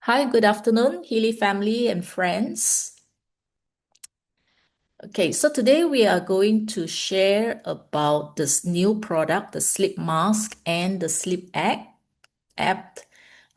Hi, good afternoon, Healy family and friends. Okay, so today we are going to share about this new product, the sleep mask and the sleep app.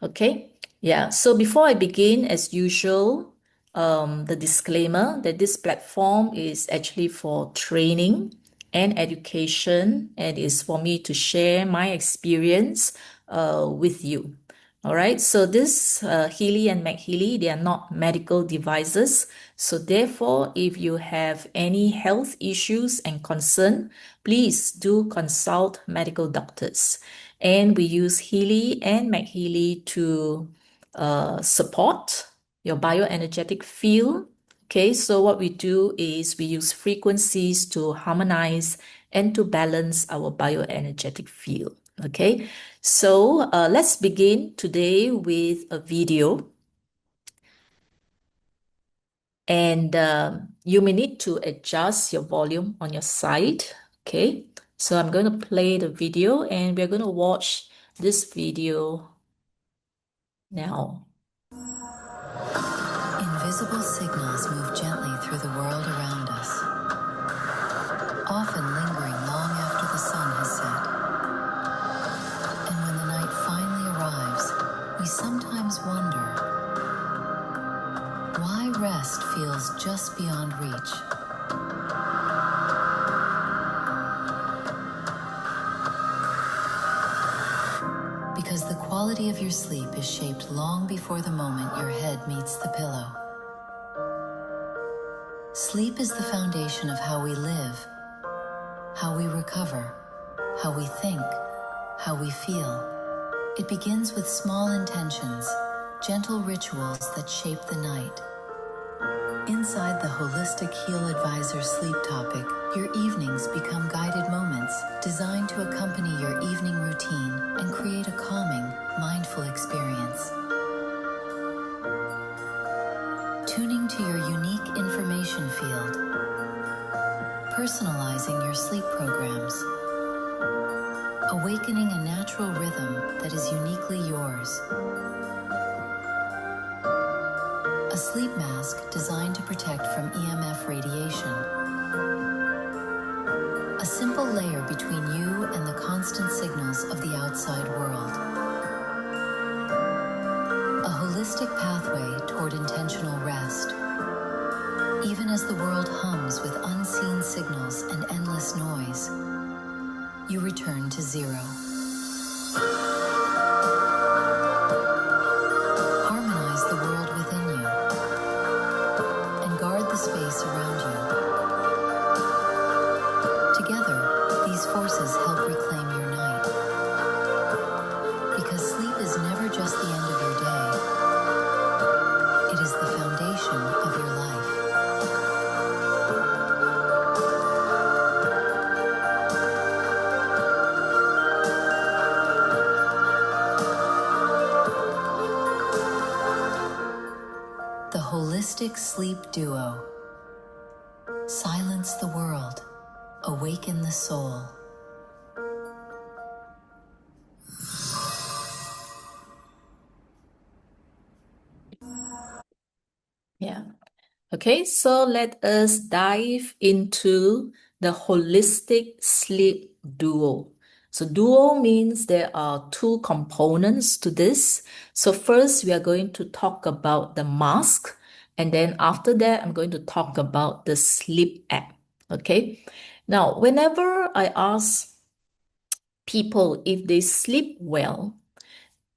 Okay, yeah. So before I begin, as usual, the disclaimer that this platform is actually for training and education, and is for me to share my experience with you. All right, so this Healy and MagHealy, they are not medical devices. So therefore, if you have any health issues and concern, please do consult medical doctors. And we use Healy and MagHealy to support your bioenergetic field. Okay, so what we do is we use frequencies to harmonize and to balance our bioenergetic field. Okay, so let's begin today with a video. And you may need to adjust your volume on your side. Okay, so I'm going to play the video and we're going to watch this video now. Invisible signals move gently through the world around us, often lingering long after the sun has set. And when the night finally arrives, we sometimes wonder why rest feels just beyond reach. Because the quality of your sleep is shaped long before the moment your head meets the pillow. Sleep is the foundation of how we live, how we recover, how we think, how we feel. It begins with small intentions, gentle rituals that shape the night. Inside the Holistic HealAdvisor Sleep topic, your evenings become guided moments designed to accompany your evening routine and create a calming, mindful experience. Tuning to your unique information field, personalizing your sleep programs, awakening a natural rhythm that is uniquely yours. A sleep mask designed to protect from EMF radiation. A simple layer between you and the constant signals of the outside world. A holistic pathway toward intentional rest. Even as the world hums with unseen signals and endless noise, you return to zero. Harmonize the world within you and guard the space around you. Together, these forces help reclaim your night. Because sleep is never just the end of your day. It is the foundation of your life. The Holistic Sleep Duo. Silence the world. Awaken the soul. Yeah. Okay, so let us dive into the holistic sleep duo. So duo means there are two components to this. So first we are going to talk about the mask, and then after that I'm going to talk about the sleep app. Okay. Now, whenever I ask people if they sleep well,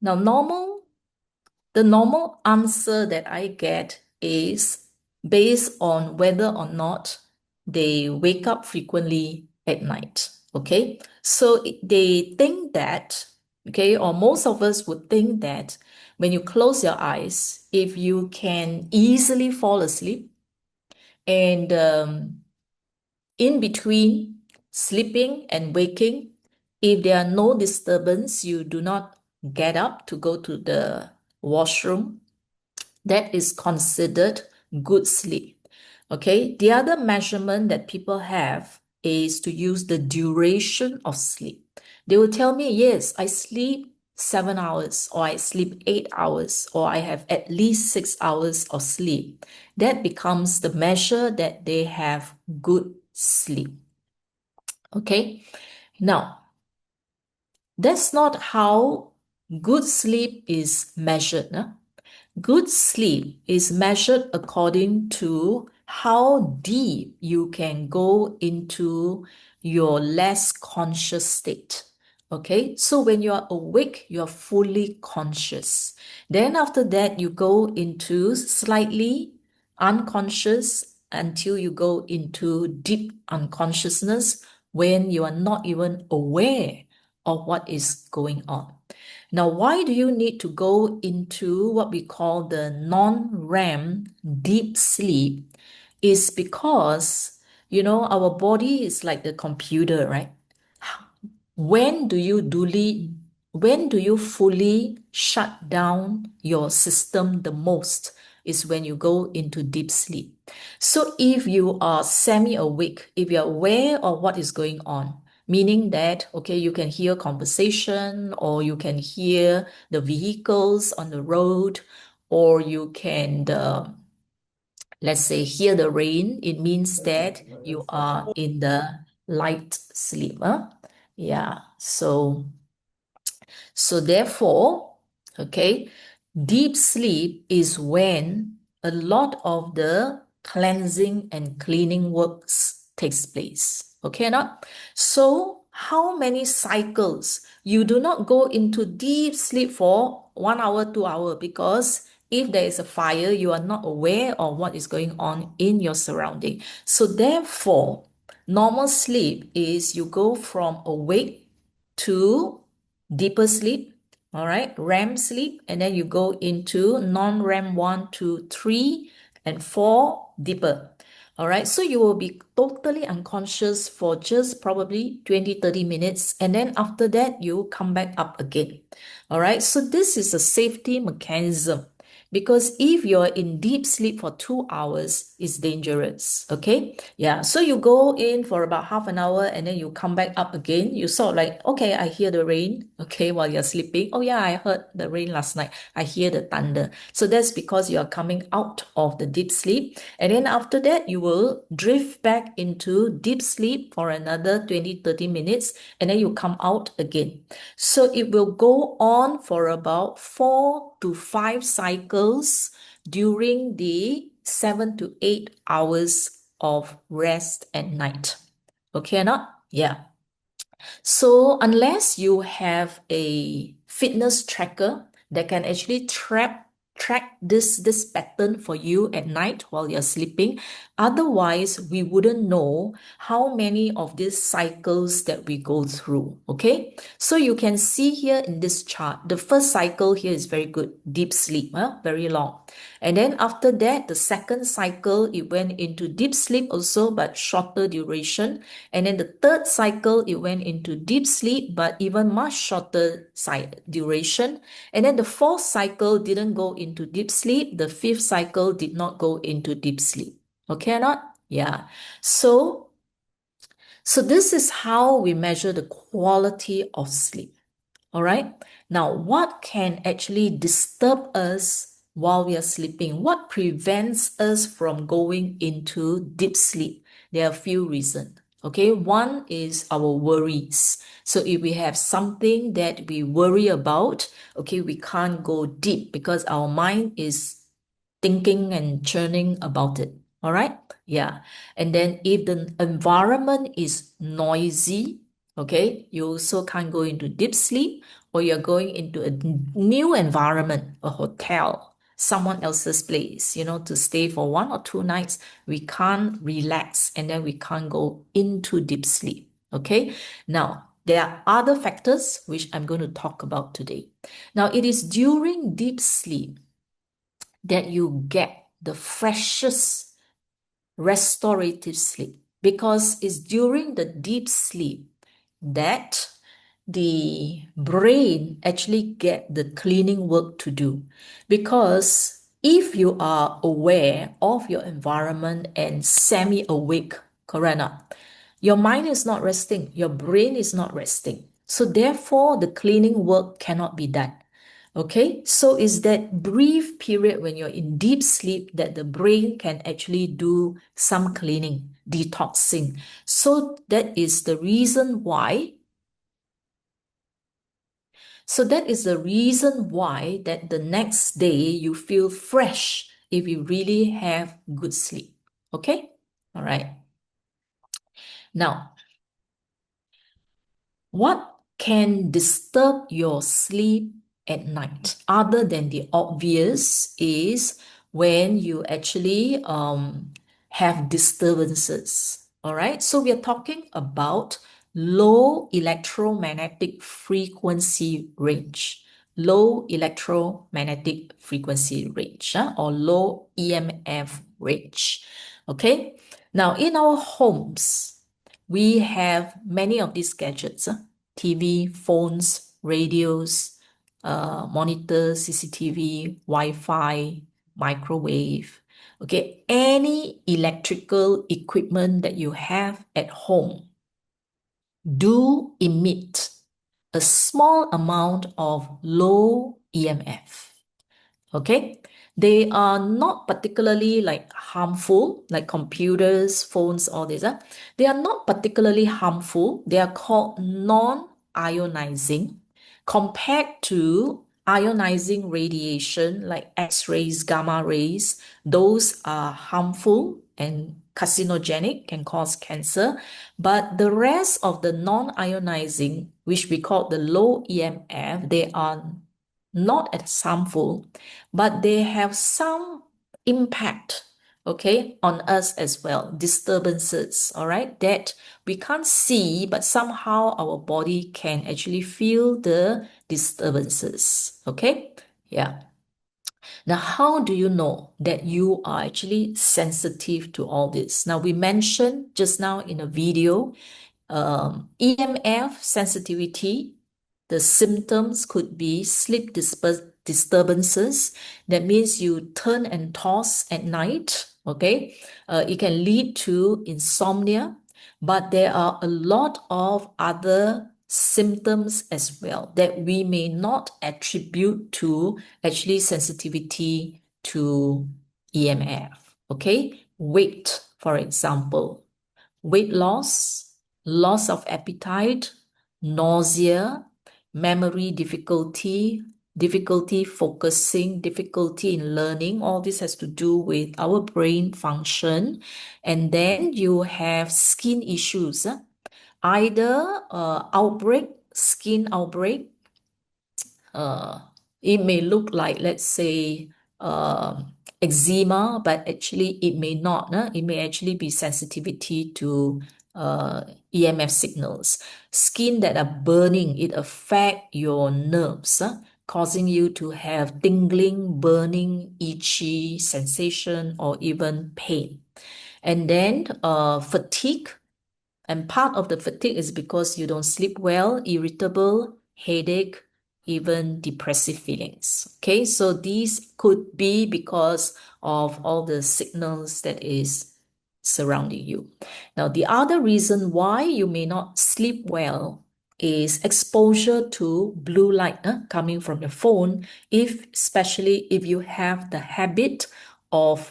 now the normal answer that I get is based on whether or not they wake up frequently at night. Okay. So they think that, okay, or most of us would think that when you close your eyes, if you can easily fall asleep and in between sleeping and waking, if there are no disturbance, you do not get up to go to the washroom, that is considered good sleep. Okay. The other measurement that people have is to use the duration of sleep. They will tell me, yes, I sleep 7 hours, or I sleep 8 hours, or I have at least 6 hours of sleep. That becomes the measure that they have good sleep. Okay, now that's not how good sleep is measured. Good sleep is measured according to how deep you can go into your less conscious state. Okay, so when you are awake, you are fully conscious. Then after that, you go into slightly unconscious until you go into deep unconsciousness when you are not even aware of what is going on. Now, why do you need to go into what we call the non-REM deep sleep? Is because, our body is like the computer, right? When do you when do you fully shut down your system the most is when you go into deep sleep. So if you are semi-awake, if you're aware of what is going on, meaning that, okay, you can hear conversation, or you can hear the vehicles on the road, or you can, let's say, hear the rain, it means that you are in the light sleep. Yeah. So therefore, okay, deep sleep is when a lot of the cleansing and cleaning works takes place. Okay, not? So how many cycles? You do not go into deep sleep for 1 hour, 2 hours, because if there is a fire, you are not aware of what is going on in your surrounding. So therefore, normal sleep is you go from awake to deeper sleep, all right, REM sleep, and then you go into non-REM 1, 2, 3, and 4, deeper. All right, so you will be totally unconscious for just probably 20, 30 minutes, and then after that, you come back up again. All right, so this is a safety mechanism, because if you're in deep sleep for 2 hours, it's dangerous. Okay, yeah, so you go in for about half an hour and then you come back up again. You sort of like, okay, I hear the rain, okay, while you're sleeping. Oh yeah, I heard the rain last night. I hear the thunder. So that's because you are coming out of the deep sleep, and then after that you will drift back into deep sleep for another 20, 30 minutes, and then you come out again. So it will go on for about 4 to 5 cycles during the 7 to 8 hours of rest at night. Okay or not? Yeah. So unless you have a fitness tracker that can actually track this pattern for you at night while you're sleeping, otherwise we wouldn't know how many of these cycles that we go through. Okay, so you can see here in this chart, the first cycle here is very good, deep sleep, very long. And then after that, the second cycle, it went into deep sleep also, but shorter duration. And then the third cycle, it went into deep sleep, but even much shorter duration. And then the fourth cycle didn't go into deep sleep. The fifth cycle did not go into deep sleep. Okay or not? Yeah. So this is how we measure the quality of sleep. All right. Now, what can actually disturb us while we are sleeping? What prevents us from going into deep sleep? There are a few reasons. Okay. One is our worries. So if we have something that we worry about, okay, we can't go deep because our mind is thinking and churning about it. All right. Yeah. And then if the environment is noisy, okay, you also can't go into deep sleep, or you're going into a new environment, a hotel, someone else's place, to stay for 1 or 2 nights. We can't relax, and then we can't go into deep sleep. Okay. Now, there are other factors which I'm going to talk about today. Now, it is during deep sleep that you get the freshest restorative sleep, because it's during the deep sleep that the brain actually get the cleaning work to do. Because if you are aware of your environment and semi-awake, correct not? Your mind is not resting, your brain is not resting. So therefore, the cleaning work cannot be done. Okay, so it's that brief period when you're in deep sleep that the brain can actually do some cleaning, detoxing. So that is the reason why. So that is the reason why that the next day you feel fresh if you really have good sleep. Okay, all right. Now, what can disturb your sleep at night other than the obvious is when you actually have disturbances. All right, so we are talking about low electromagnetic frequency range. Low electromagnetic frequency range, or low EMF range. Okay, now in our homes, we have many of these gadgets, TV, phones, radios, monitors, CCTV, Wi-Fi, microwave. Okay, any electrical equipment that you have at home do emit a small amount of low EMF. Okay, they are not particularly like harmful, like computers, phones, all this. They are not particularly harmful. They are called non-ionizing compared to ionizing radiation like X-rays, gamma rays. Those are harmful and carcinogenic, can cause cancer. But the rest of the non-ionizing, which we call the low EMF, they are not as harmful, but they have some impact, okay, on us as well. Disturbances, all right, that we can't see, but somehow our body can actually feel the disturbances, okay? Yeah. Now, how do you know that you are actually sensitive to all this? Now, we mentioned just now in a video, EMF sensitivity. The symptoms could be sleep disturbances. That means you turn and toss at night. Okay, it can lead to insomnia, but there are a lot of other symptoms as well that we may not attribute to actually sensitivity to EMF. Okay, weight, for example, weight loss, loss of appetite, nausea, memory difficulty, difficulty focusing, difficulty in learning. All this has to do with our brain function. And then you have skin issues, either skin outbreak. It may look like, let's say, eczema, but actually it may not. It may actually be sensitivity to EMF signals. Skin that are burning, it affect your nerves, causing you to have tingling, burning, itchy sensation, or even pain. And then fatigue. And part of the fatigue is because you don't sleep well, irritable, headache, even depressive feelings. Okay, so these could be because of all the signals that is surrounding you. Now, the other reason why you may not sleep well is exposure to blue light coming from your phone, especially if you have the habit of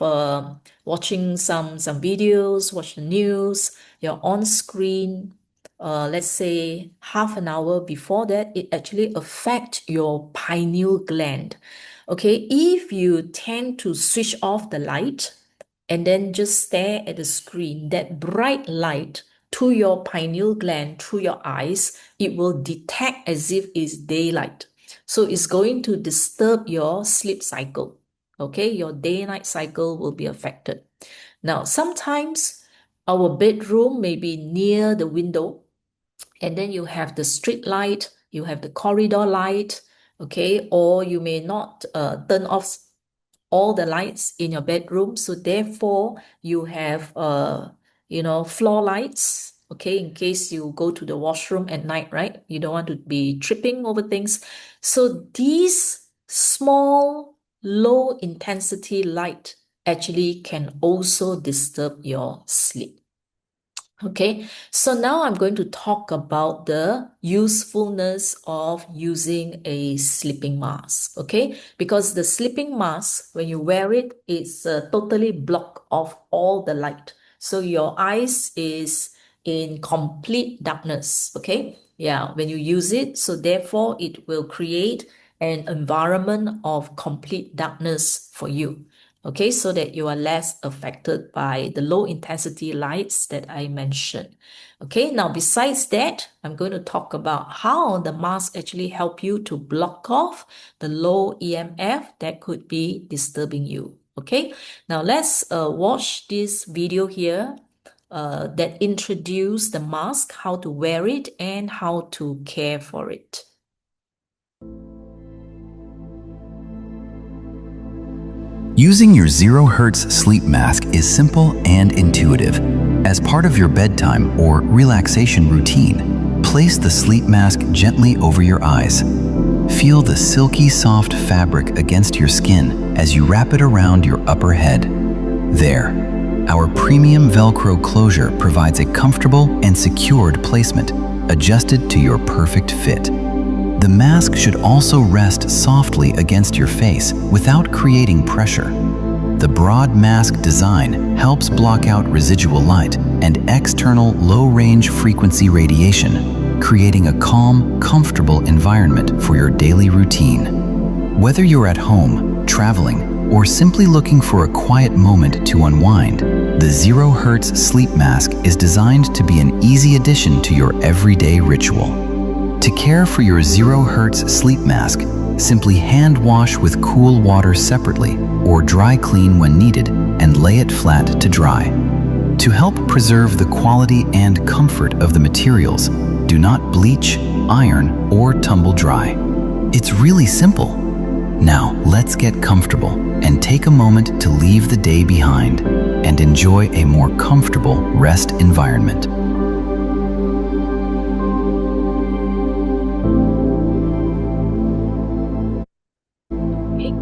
watching some videos, watch the news, you're on screen, let's say half an hour before that, it actually affects your pineal gland. Okay, if you tend to switch off the light and then just stare at the screen, that bright light to your pineal gland through your eyes, it will detect as if it's daylight. So it's going to disturb your sleep cycle. Okay, your day-night cycle will be affected. Now, sometimes our bedroom may be near the window, and then you have the street light, you have the corridor light, okay, or you may not turn off all the lights in your bedroom. So therefore, you have floor lights, okay, in case you go to the washroom at night, right? You don't want to be tripping over things. So these small, low intensity light actually can also disturb your sleep. Okay, so now I'm going to talk about the usefulness of using a sleeping mask. Okay, because the sleeping mask, when you wear it, it's totally block off all the light. So your eyes is in complete darkness. Okay, yeah, when you use it, so therefore it will create an environment of complete darkness for you. Okay, so that you are less affected by the low intensity lights that I mentioned. Okay, now besides that, I'm going to talk about how the mask actually help you to block off the low EMF that could be disturbing you. Okay, now let's watch this video here that introduce the mask, how to wear it, and how to care for it. Using your Zero Hertz Sleep Mask is simple and intuitive. As part of your bedtime or relaxation routine, place the sleep mask gently over your eyes. Feel the silky soft fabric against your skin as you wrap it around your upper head. There, our premium Velcro closure provides a comfortable and secured placement, adjusted to your perfect fit. The mask should also rest softly against your face without creating pressure. The broad mask design helps block out residual light and external low-range frequency radiation, creating a calm, comfortable environment for your daily routine. Whether you're at home, traveling, or simply looking for a quiet moment to unwind, the Zero Hertz Sleep Mask is designed to be an easy addition to your everyday ritual. To care for your Zero Hertz Sleep Mask, simply hand wash with cool water separately or dry clean when needed and lay it flat to dry. To help preserve the quality and comfort of the materials, do not bleach, iron, or tumble dry. It's really simple. Now, let's get comfortable and take a moment to leave the day behind and enjoy a more comfortable rest environment.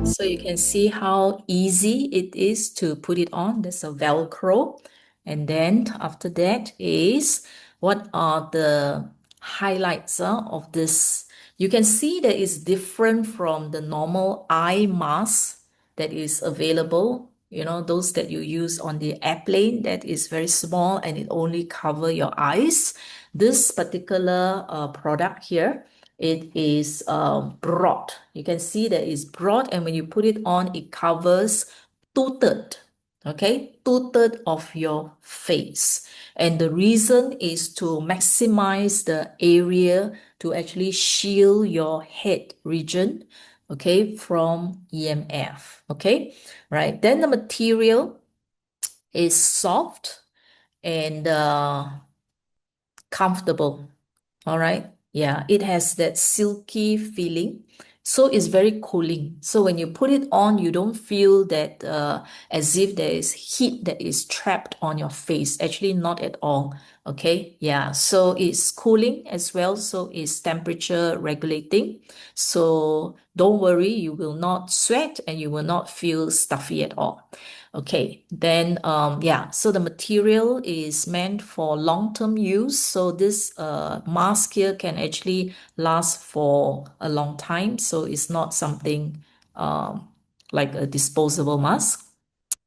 So you can see how easy it is to put it on. There's a Velcro. And then after that is what are the highlights of this. You can see that it's different from the normal eye mask that is available. You know, those that you use on the airplane that is very small and it only cover your eyes. This particular product here, it is broad. You can see that it's broad, and when you put it on, it covers 2/3, okay, 2/3 of your face. And the reason is to maximize the area to actually shield your head region, okay, from EMF, okay, right? Then the material is soft and comfortable. All right. Yeah, it has that silky feeling. So it's very cooling. So when you put it on, you don't feel that as if there is heat that is trapped on your face. Actually, not at all. Okay. Yeah. So it's cooling as well. So it's temperature regulating. So don't worry, you will not sweat and you will not feel stuffy at all. Okay, then yeah, so the material is meant for long-term use. So this mask here can actually last for a long time. So it's not something like a disposable mask.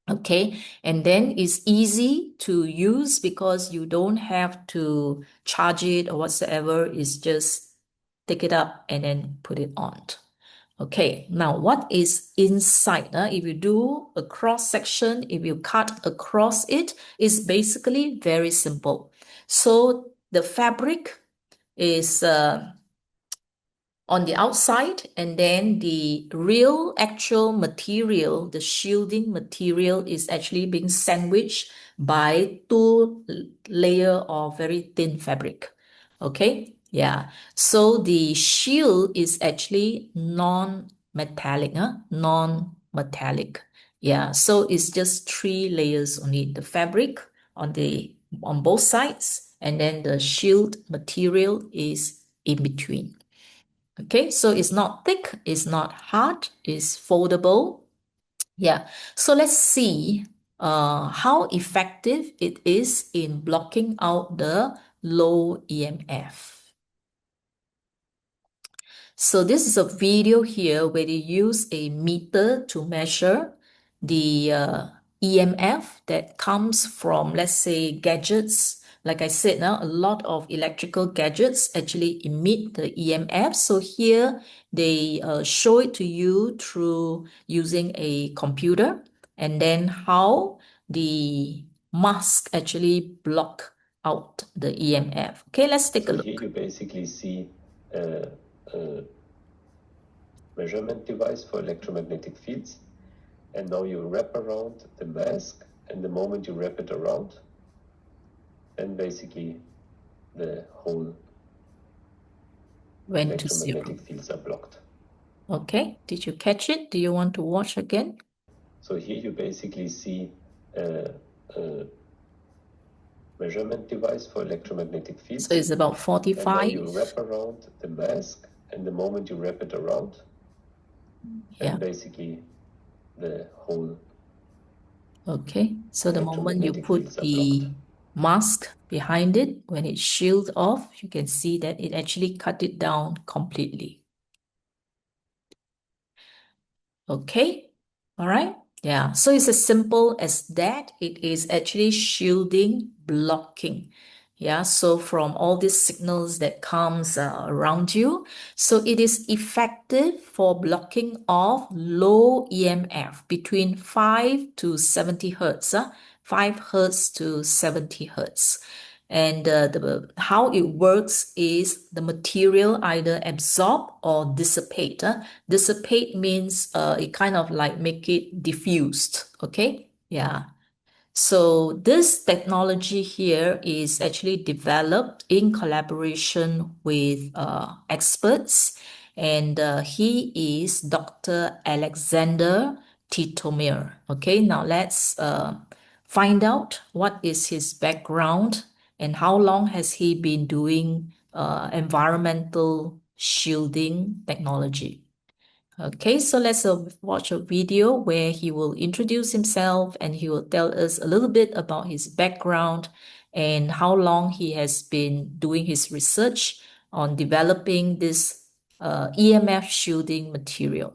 Okay, and then it's easy to use because you don't have to charge it or whatsoever. It's just take it up and then put it on. Okay, now what is inside? If you do a cross section, if you cut across it, it's basically very simple. So the fabric is on the outside, and then the real actual material, the shielding material, is actually being sandwiched by two layer of very thin fabric. Okay, yeah. So the shield is actually non-metallic, non-metallic. Yeah, so it's just three layers only. The fabric on both sides, and then the shield material is in between. Okay, so it's not thick, it's not hard, it's foldable. Yeah, so let's see how effective it is in blocking out the low EMF. So this is a video here where they use a meter to measure the EMF that comes from, let's say, gadgets. Like I said, now a lot of electrical gadgets actually emit the EMF. So here they show it to you through using a computer, and then how the mask actually block out the EMF. Okay, let's take a look. Here you basically see a measurement device for electromagnetic fields, and now you wrap around the mask, and the moment you wrap it around, then basically the whole Went to zero. electromagnetic fields are blocked. Okay, did you catch it? Do you want to watch again? So here you basically see a measurement device for electromagnetic fields. So it's about 45. And now you wrap around the mask, and the moment you wrap it around, then basically the whole. Okay, so the moment you put the mask behind it, when it shields off, you can see that it actually cut it down completely. Okay, all right. Yeah, so it's as simple as that. It is actually shielding, blocking. Yeah, so from all these signals that comes around you, so it is effective for blocking off low EMF between 5 to 70 hertz, 5 hertz to 70 hertz. And how it works is the material either absorb or dissipate. Dissipate means it kind of like make it diffused. Okay, yeah. So this technology here is actually developed in collaboration with experts, and he is Dr. Alexander Titomir. Okay, now let's find out what is his background and how long has he been doing environmental shielding technology. Okay, so let's watch a video where he will introduce himself and he will tell us a little bit about his background and how long he has been doing his research on developing this EMF shielding material.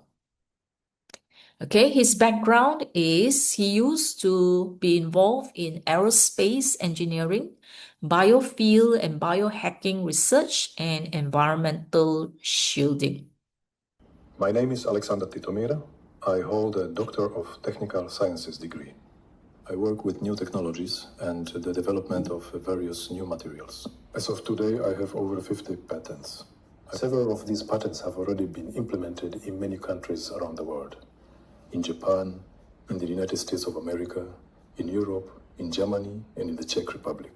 Okay, his background is he used to be involved in aerospace engineering, biofield and biohacking research, and environmental shielding. My name is Alexander Titomira. I hold a Doctor of Technical Sciences degree. I work with new technologies and the development of various new materials. As of today, I have over 50 patents. Several of these patents have already been implemented in many countries around the world. In Japan, in the United States of America, in Europe, in Germany, and in the Czech Republic.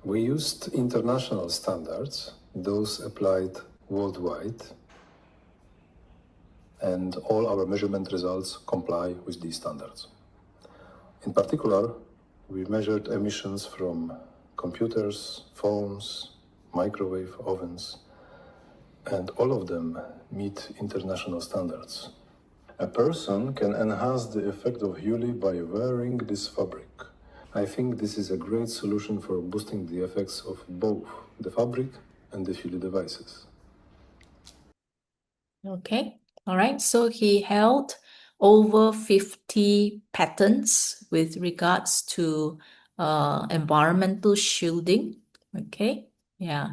We used international standards, those applied worldwide, and all our measurement results comply with these standards. In particular, we measured emissions from computers, phones, microwave ovens, and all of them meet international standards. A person can enhance the effect of Healy by wearing this fabric. I think this is a great solution for boosting the effects of both the fabric and the Healy devices. Okay. All right, so he held over 50 patents with regards to environmental shielding. Okay, yeah.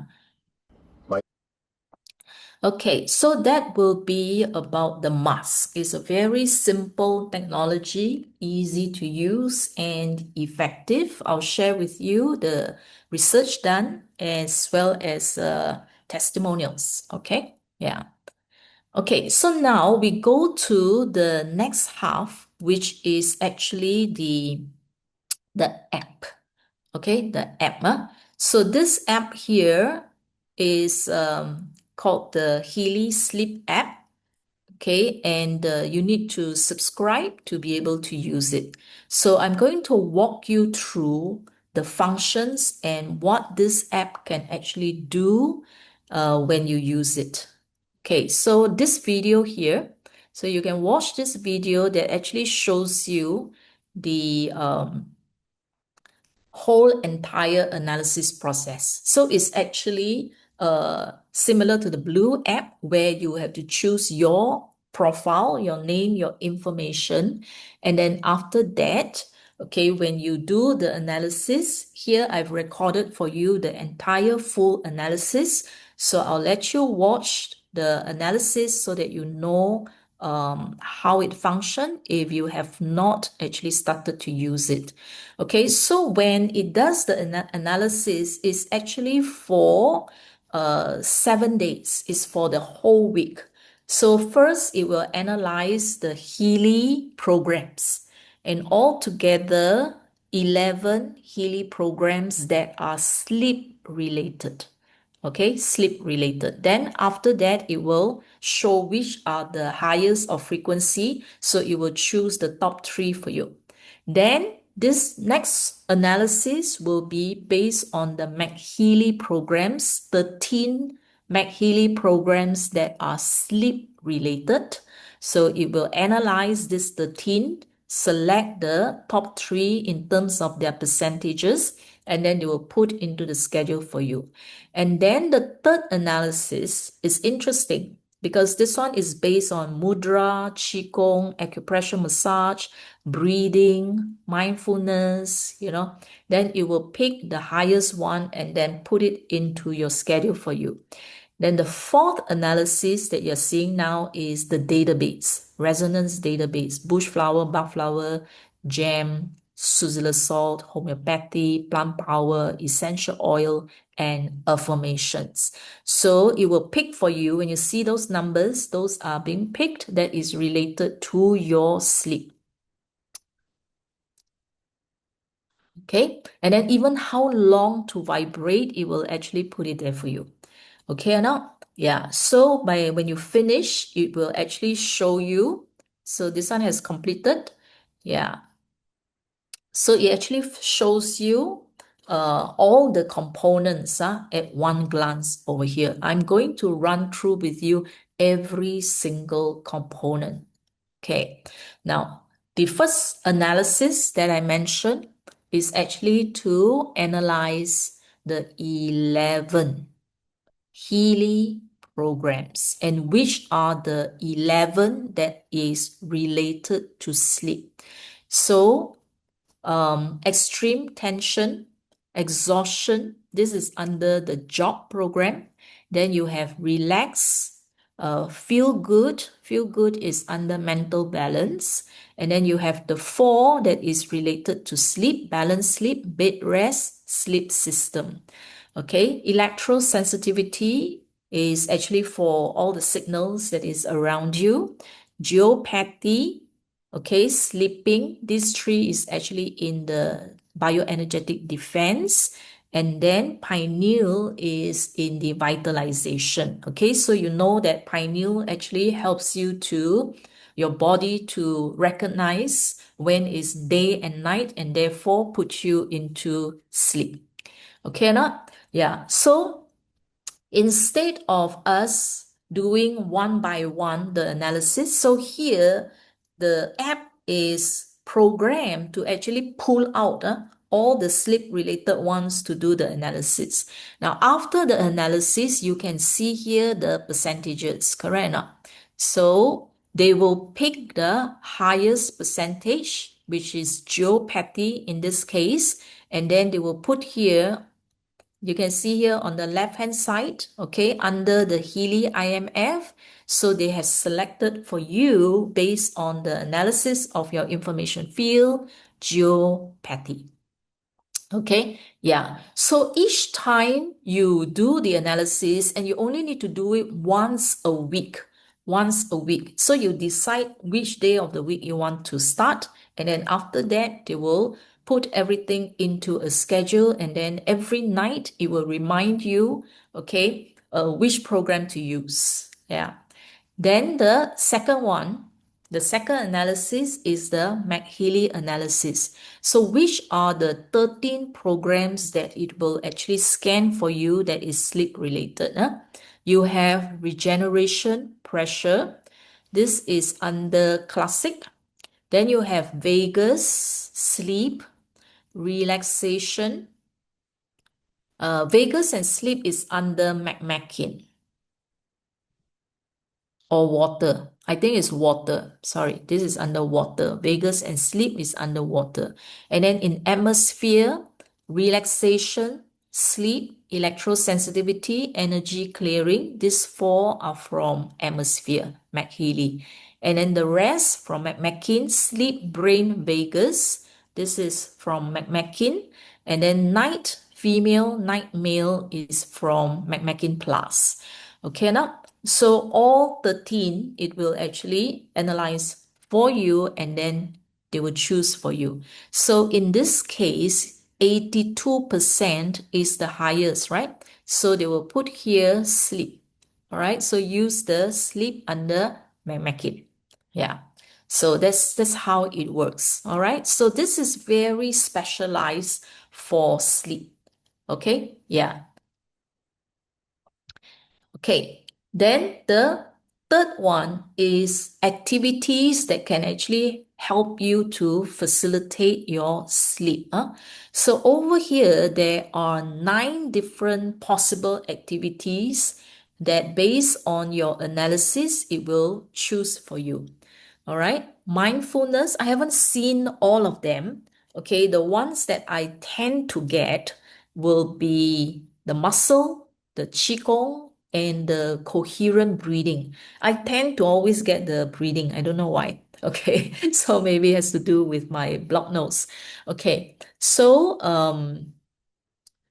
Okay, so that will be about the mask. It's a very simple technology, easy to use and effective. I'll share with you the research done as well as testimonials. Okay, yeah. Okay, so now we go to the next half, which is actually the app. Okay, the app. So this app here is called the Healy Sleep app. Okay, and you need to subscribe to be able to use it. So I'm going to walk you through the functions and what this app can actually do when you use it. Okay, so this video here, so you can watch this video that actually shows you the whole entire analysis process. So it's actually similar to the Blue app, where you have to choose your profile, your name, your information. And then after that, okay, when you do the analysis, here I've recorded for you the entire full analysis. So I'll let you watch the analysis so that you know how it functions if you have not actually started to use it. Okay, so when it does the analysis, it's actually for 7 days. It's for the whole week. So first, it will analyze the Healy programs, and altogether 11 Healy programs that are sleep related. Okay, sleep related. Then after that, it will show which are the highest of frequency. So it will choose the top 3 for you. Then this next analysis will be based on the MagHealy programs, 13 MagHealy programs that are sleep related. So it will analyze this 13, select the top 3 in terms of their percentages, and then they will put into the schedule for you. And then the third analysis is interesting because this one is based on mudra, qigong, acupressure massage, breathing, mindfulness, then it will pick the highest one and then put it into your schedule for you. Then the fourth analysis that you're seeing now is the database, resonance database, bush flower, bug flower, gem, suzilar salt, homeopathy, plant power, essential oil, and affirmations. So it will pick for you. When you see those numbers, those are being picked that is related to your sleep. Okay, and then even how long to vibrate, it will actually put it there for you. Okay, now, yeah, so when you finish, it will actually show you. So this one has completed. Yeah, so it actually shows you all the components at one glance over here. I'm going to run through with you every single component. Okay, now the first analysis that I mentioned is actually to analyze the 11 Healy programs, and which are the 11 that is related to sleep. So extreme tension, exhaustion, this is under the job program. Then you have relax, feel good. Feel good is under mental balance. And then you have the 4 that is related to sleep, balanced sleep, bed rest, sleep system. Okay, electrosensitivity is actually for all the signals that is around you. Geopathy, okay, sleeping, this 3 is actually in the bioenergetic defense. And then pineal is in the vitalization. Okay, so you know that pineal actually helps you to, your body to recognize when is day and night, and therefore put you into sleep. Okay or not? Yeah, so instead of us doing one by one the analysis, so here the app is programmed to actually pull out all the sleep related ones to do the analysis. Now, after the analysis, you can see here the percentages, correct or not? So they will pick the highest percentage, which is geopathy in this case, and then they will put here, you can see here on the left-hand side, okay, under the Healy IMF. So they have selected for you based on the analysis of your information field, geopathy. Okay, yeah. So each time you do the analysis, and you only need to do it once a week. So you decide which day of the week you want to start. And then after that, they will put everything into a schedule. And then every night it will remind you, okay, which program to use. Yeah. Then the second analysis is the MagHealy analysis. So which are the 13 programs that it will actually scan for you that is sleep related? You have regeneration, pressure. This is under classic. Then you have vagus, sleep, relaxation. Vagus and sleep is under MagHealy or water. I think it's water. Sorry, this is under water. Vagus and sleep is under water. And then in atmosphere, relaxation, sleep, electrosensitivity, energy clearing. These four are from atmosphere, MagHealy. And then the rest from MagHealy, sleep, brain, vagus. This is from MagHealy. And then night, female, night, male is from MagHealy Plus. Okay, now, so all 13, it will actually analyze for you and then they will choose for you. So in this case, 82% is the highest, right? So they will put here sleep. All right, so use the sleep under MagHealy. Yeah. So that's how it works. All right. So this is very specialized for sleep. Okay. Yeah. Okay, then the third one is activities that can actually help you to facilitate your sleep. So over here, there are 9 different possible activities that based on your analysis, it will choose for you. All right, mindfulness, I haven't seen all of them. Okay, the ones that I tend to get will be the muscle, the qigong, and the coherent breathing. I tend to always get the breathing. I don't know why. Okay, so maybe it has to do with my blocked nose. Okay, so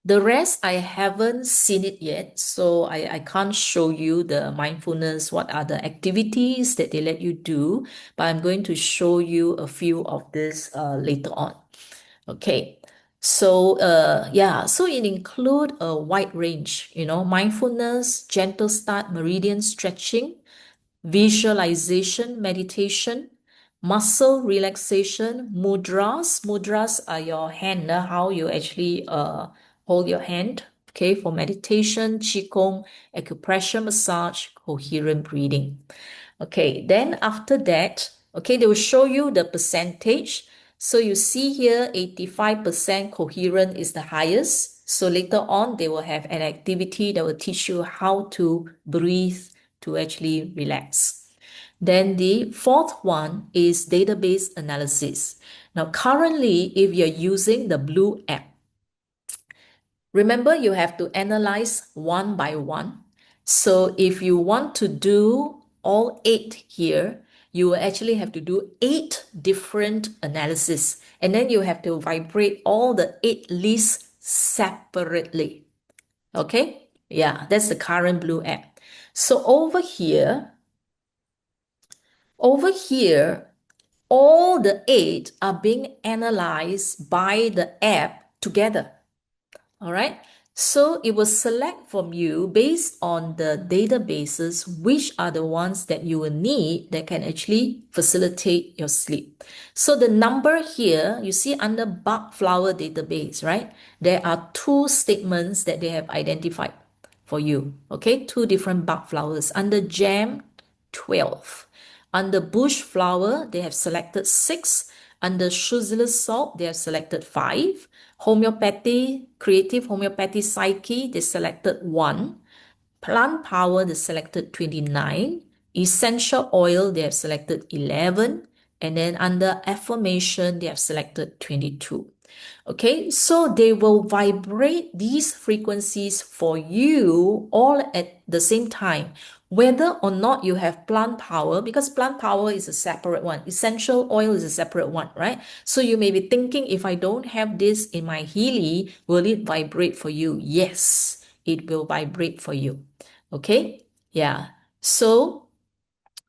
the rest, I haven't seen it yet, so I can't show you the mindfulness, what are the activities that they let you do, but I'm going to show you a few of this later on. Okay, so yeah, so it include a wide range, mindfulness, gentle start, meridian stretching, visualization, meditation, muscle relaxation, mudras. Mudras are your hand, how you actually hold your hand, okay, for meditation, qigong, acupressure massage, coherent breathing. Okay, then after that, okay, they will show you the percentage. So you see here, 85% coherent is the highest. So later on, they will have an activity that will teach you how to breathe to actually relax. Then the fourth one is database analysis. Now, currently, if you're using the Blue app, remember you have to analyze one by one. So if you want to do all 8 here, you will actually have to do 8 different analysis. And then you have to vibrate all the 8 lists separately. Okay? Yeah, that's the current Blue app. So over here, all the 8 are being analyzed by the app together. All right. So it will select from you based on the databases, which are the ones that you will need that can actually facilitate your sleep. So the number here, you see under bug flower database, right? There are 2 statements that they have identified for you. Okay, 2 different bug flowers. Under jam, 12. Under bush flower, they have selected 6. Under sugarless salt, they have selected 5. Homeopathy, creative homeopathy psyche, they selected 1. Plant power, they selected 29. Essential oil, they have selected 11. And then under affirmation, they have selected 22. Okay, so they will vibrate these frequencies for you all at the same time, whether or not you have plant power, because plant power is a separate one. Essential oil is a separate one, right? So you may be thinking, if I don't have this in my Healy, will it vibrate for you? Yes, it will vibrate for you. Okay, yeah. So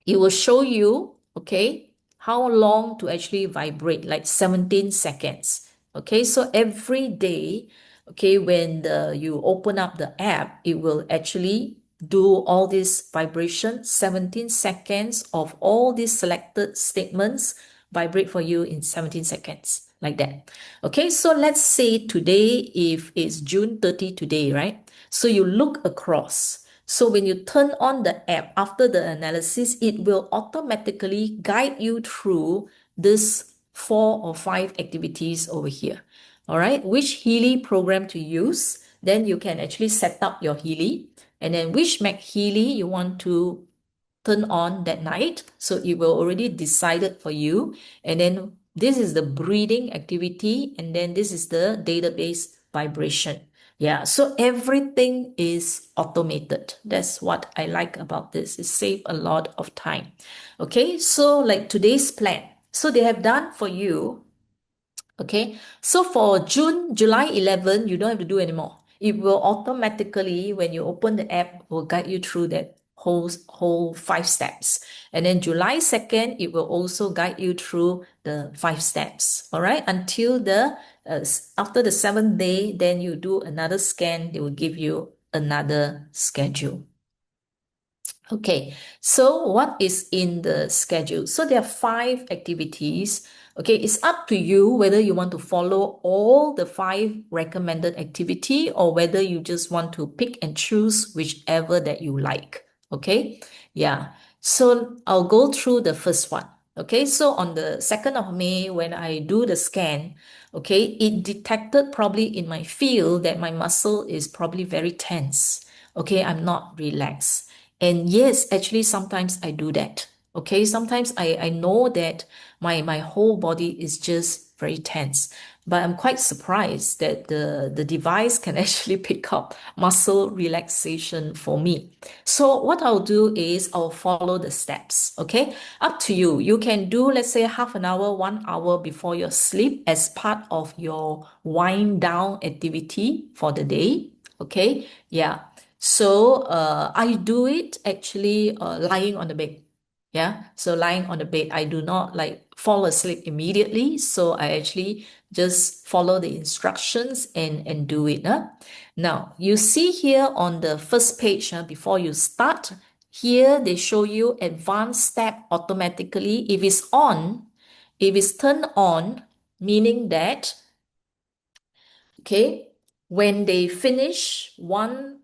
it will show you, okay, how long to actually vibrate, like 17 seconds. Okay, so every day, okay, when you open up the app, it will actually do all this vibration, 17 seconds of all these selected statements vibrate for you in 17 seconds, like that. Okay, so let's say today, if it's June 30 today, right? So you look across. So when you turn on the app after the analysis, it will automatically guide you through this 4 or 5 activities over here. All right, which Healy program to use, then you can actually set up your Healy, and then which MagHealy you want to turn on that night. So it will already decided for you. And then this is the breathing activity, and then this is the database vibration. Yeah, so everything is automated. That's what I like about this. It saves a lot of time. Okay, so like today's plan. So they have done for you. Okay, so for July 11, you don't have to do anymore. It will automatically, when you open the app, will guide you through that whole 5 steps. And then July 2nd, it will also guide you through the 5 steps. All right, until after the 7th day, then you do another scan, they will give you another schedule. Okay, so what is in the schedule? So there are 5 activities. Okay, it's up to you whether you want to follow all the 5 recommended activity or whether you just want to pick and choose whichever that you like. Okay, yeah. So I'll go through the first one. Okay, so on the 2nd of May, when I do the scan, okay, it detected probably in my field that my muscle is probably very tense. Okay, I'm not relaxed. And yes, actually, sometimes I do that. Okay, sometimes I know that my whole body is just very tense. But I'm quite surprised that the device can actually pick up muscle relaxation for me. So what I'll do is I'll follow the steps. Okay, up to you. You can do, let's say, half an hour, 1 hour before your sleep as part of your wind down activity for the day. Okay, yeah. So I do it actually lying on the bed. Yeah. So lying on the bed, I do not like fall asleep immediately. So I actually just follow the instructions and do it. Now, you see here on the first page, before you start, here they show you advanced step automatically. If it's turned on, meaning that, okay, when they finish one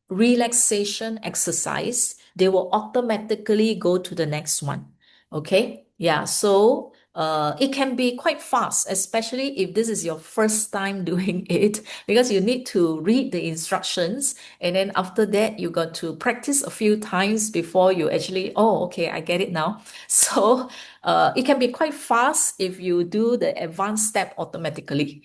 relaxation exercise, they will automatically go to the next one. Okay, yeah, so it can be quite fast, especially if this is your first time doing it, because you need to read the instructions, and then after that you got to practice a few times before you actually, oh, okay, I get it now. So it can be quite fast if you do the advanced step automatically.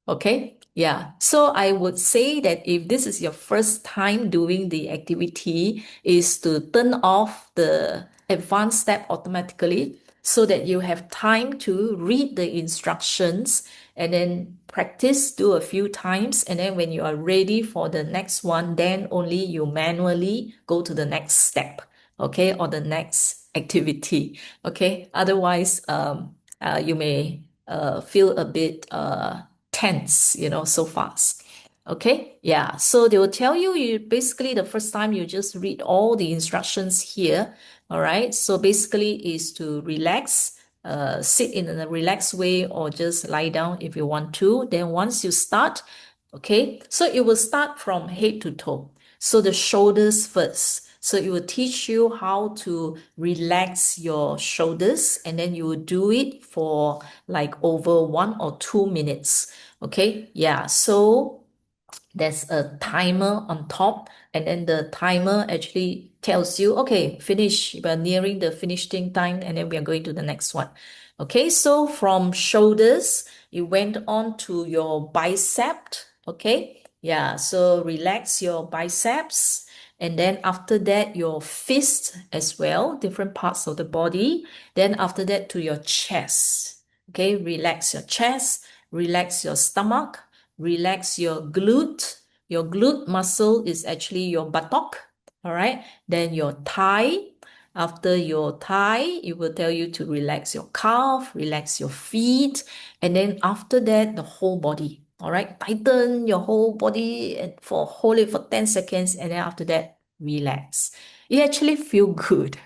Okay, yeah. So I would say that if this is your first time doing the activity, is to turn off the advanced step automatically so that you have time to read the instructions and then practice, do a few times. And then when you are ready for the next one, then only you manually go to the next step, okay, or the next activity. Okay, otherwise, you may feel a bit tense, so fast. Okay, yeah. So they will tell you basically the first time you just read all the instructions here. All right. So basically is to relax, sit in a relaxed way or just lie down if you want to. Then once you start, okay, so it will start from head to toe. So the shoulders first. So it will teach you how to relax your shoulders, and then you will do it for like over 1 or 2 minutes. Okay, yeah. So there's a timer on top, and then the timer actually tells you, okay, finish. We're nearing the finishing time, and then we are going to the next one. Okay, so from shoulders, you went on to your bicep. Okay, yeah. So relax your biceps. And then after that, your fist as well, different parts of the body. Then after that, to your chest. Okay, relax your chest, relax your stomach, relax your glute. Your glute muscle is actually your buttock. All right. Then your thigh. After your thigh, it will tell you to relax your calf, relax your feet. And then after that, the whole body. All right. Tighten your whole body and hold it for 10 seconds. And then after that, relax. It actually feels good.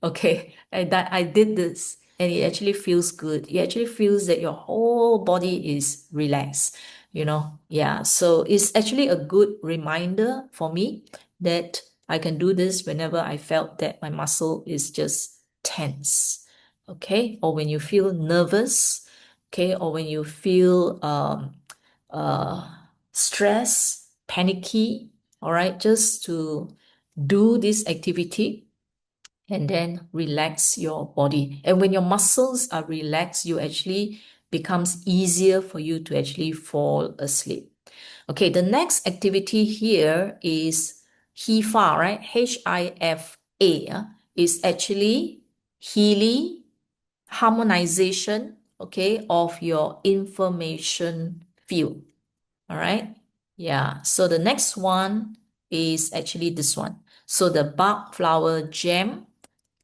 Okay, I did this and it actually feels good. It actually feels that your whole body is relaxed, Yeah, so it's actually a good reminder for me that I can do this whenever I felt that my muscle is just tense. okay, or when you feel nervous, okay, or when you feel stressed, panicky, all right, just to do this activity and then relax your body. And when your muscles are relaxed, you actually becomes easier for you to actually fall asleep. Okay, the next activity here is HIFA, right? HIFA is actually Healy harmonization, okay, of your information field. All right. Yeah. So the next one is actually this one. So the bark flower gem,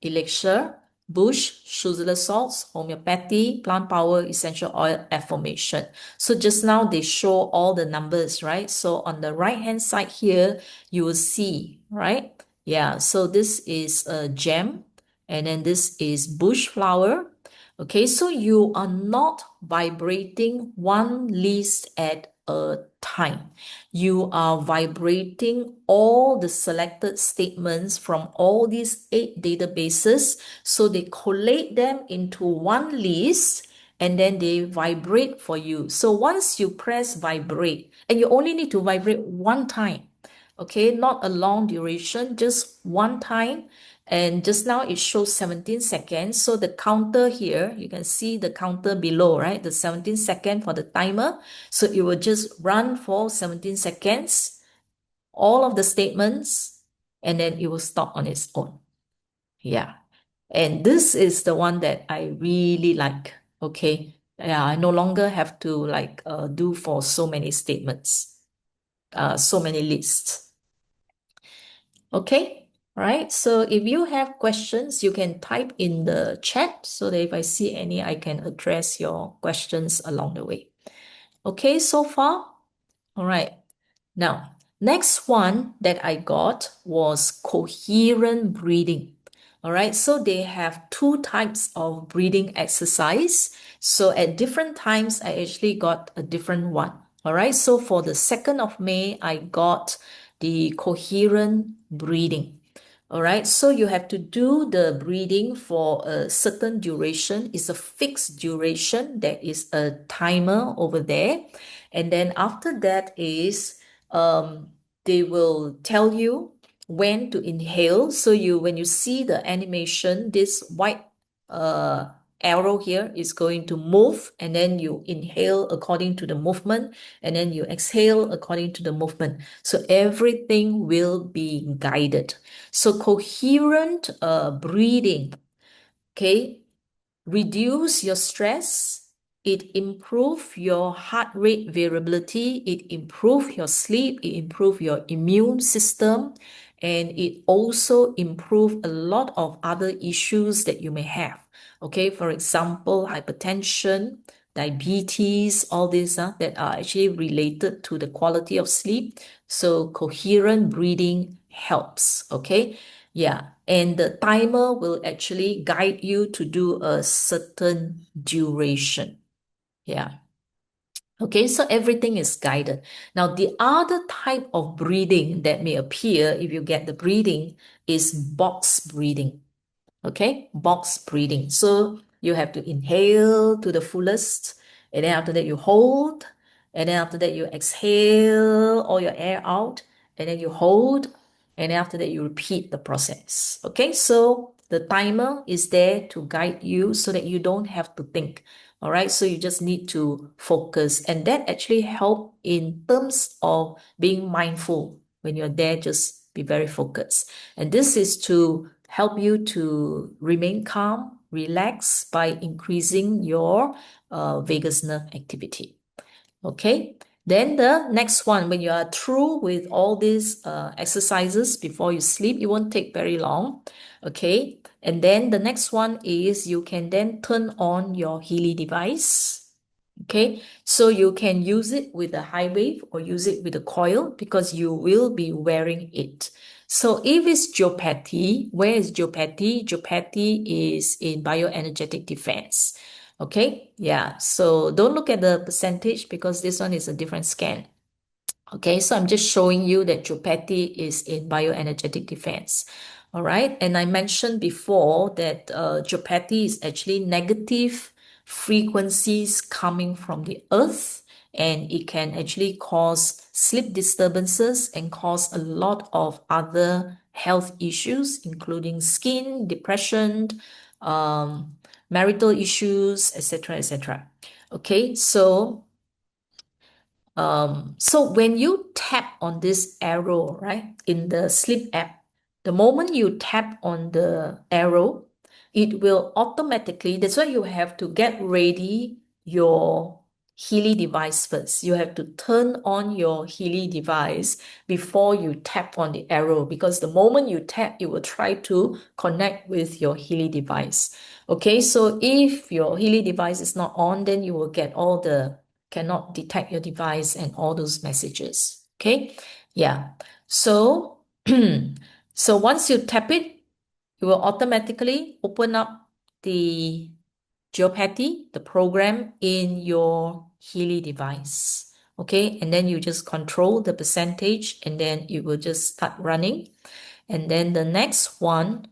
elixir, bush, sugar salts, homeopathy, plant power, essential oil, affirmation. So just now they show all the numbers, right? So on the right hand side here, you will see, right? Yeah. So this is a gem, and then this is bush flower. Okay, so you are not vibrating one list at a time. You are vibrating all the selected statements from all these 8 databases. So they collate them into one list and then they vibrate for you. So once you press vibrate, and you only need to vibrate one time, okay, not a long duration, just one time. And just now it shows 17 seconds. So the counter here, you can see the counter below, right? The 17 second for the timer. So it will just run for 17 seconds, all of the statements, and then it will stop on its own. Yeah. And this is the one that I really like. Okay. Yeah, I no longer have to like do for so many statements, so many lists. Okay. All right. So if you have questions, you can type in the chat so that if I see any, I can address your questions along the way. Okay, so far? All right. Now, next one that I got was coherent breathing. All right, so they have 2 types of breathing exercise. So at different times, I actually got a different one. All right, so for the 2nd of May, I got the coherent breathing. All right, so you have to do the breathing for a certain duration. It's a fixed duration. There is a timer over there. And then after that is they will tell you when to inhale. So when you see the animation, this white arrow here is going to move, and then you inhale according to the movement, and then you exhale according to the movement. So everything will be guided. So coherent breathing, okay, reduce your stress. It improve your heart rate variability. It improve your sleep. It improve your immune system. And it also improve a lot of other issues that you may have. Okay, for example, hypertension, diabetes, all these that are actually related to the quality of sleep. So coherent breathing helps. Okay. Yeah, and the timer will actually guide you to do a certain duration. Yeah. Okay, so everything is guided. Now, the other type of breathing that may appear if you get the breathing is box breathing. Okay, box breathing. So you have to inhale to the fullest, and then after that you hold, and then after that you exhale all your air out, and then you hold, and then after that you repeat the process. Okay, so the timer is there to guide you so that you don't have to think. All right, so you just need to focus, and that actually help in terms of being mindful. When you're there, just be very focused. And this is to help you to remain calm, relax by increasing your vagus nerve activity. Okay. Then the next one, when you are through with all these exercises before you sleep, it won't take very long. Okay. And then the next one is you can then turn on your Healy device. Okay, so you can use it with a high wave or use it with a coil because you will be wearing it. So if it's geopathy, where is geopathy? Geopathy is in bioenergetic defense. Okay, yeah, so don't look at the percentage because this one is a different scan. Okay, so I'm just showing you that geopathy is in bioenergetic defense. All right. And I mentioned before that geopathy is actually negative frequencies coming from the earth, and it can actually cause sleep disturbances and cause a lot of other health issues, including skin, depression, marital issues, etc., etc. Okay, so when you tap on this arrow, right, in the sleep app, the moment you tap on the arrow, it will automatically, that's why you have to get ready your Healy device first. You have to turn on your Healy device before you tap on the arrow, because the moment you tap, it will try to connect with your Healy device. Okay, so if your Healy device is not on, then you will get all the cannot detect your device and all those messages. Okay, yeah. So, so once you tap it, it will automatically open up the geopathy, the program in your Healy device. Okay, and then you just control the percentage and then it will just start running. And then the next one,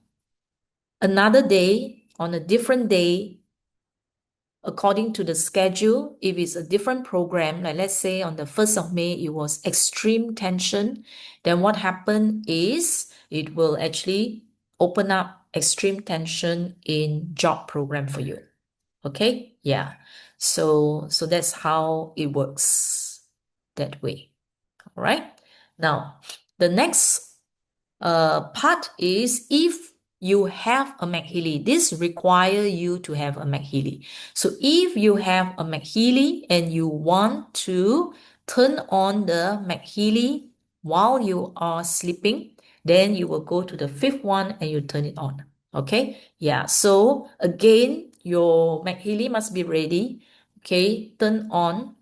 another day, on a different day, according to the schedule, if it's a different program, like let's say on the 1st of May, it was extreme tension, then what happened is it will actually open up extreme tension in job program for you. Okay? Yeah. So that's how it works that way. All right. Now, the next part is if you have a MagHealy, this require you to have a MagHealy. So if you have a MagHealy and you want to turn on the MagHealy while you are sleeping, then you will go to the 5th one and you turn it on. Okay? Yeah. So again, your MagHealy must be ready. Okay, turn on.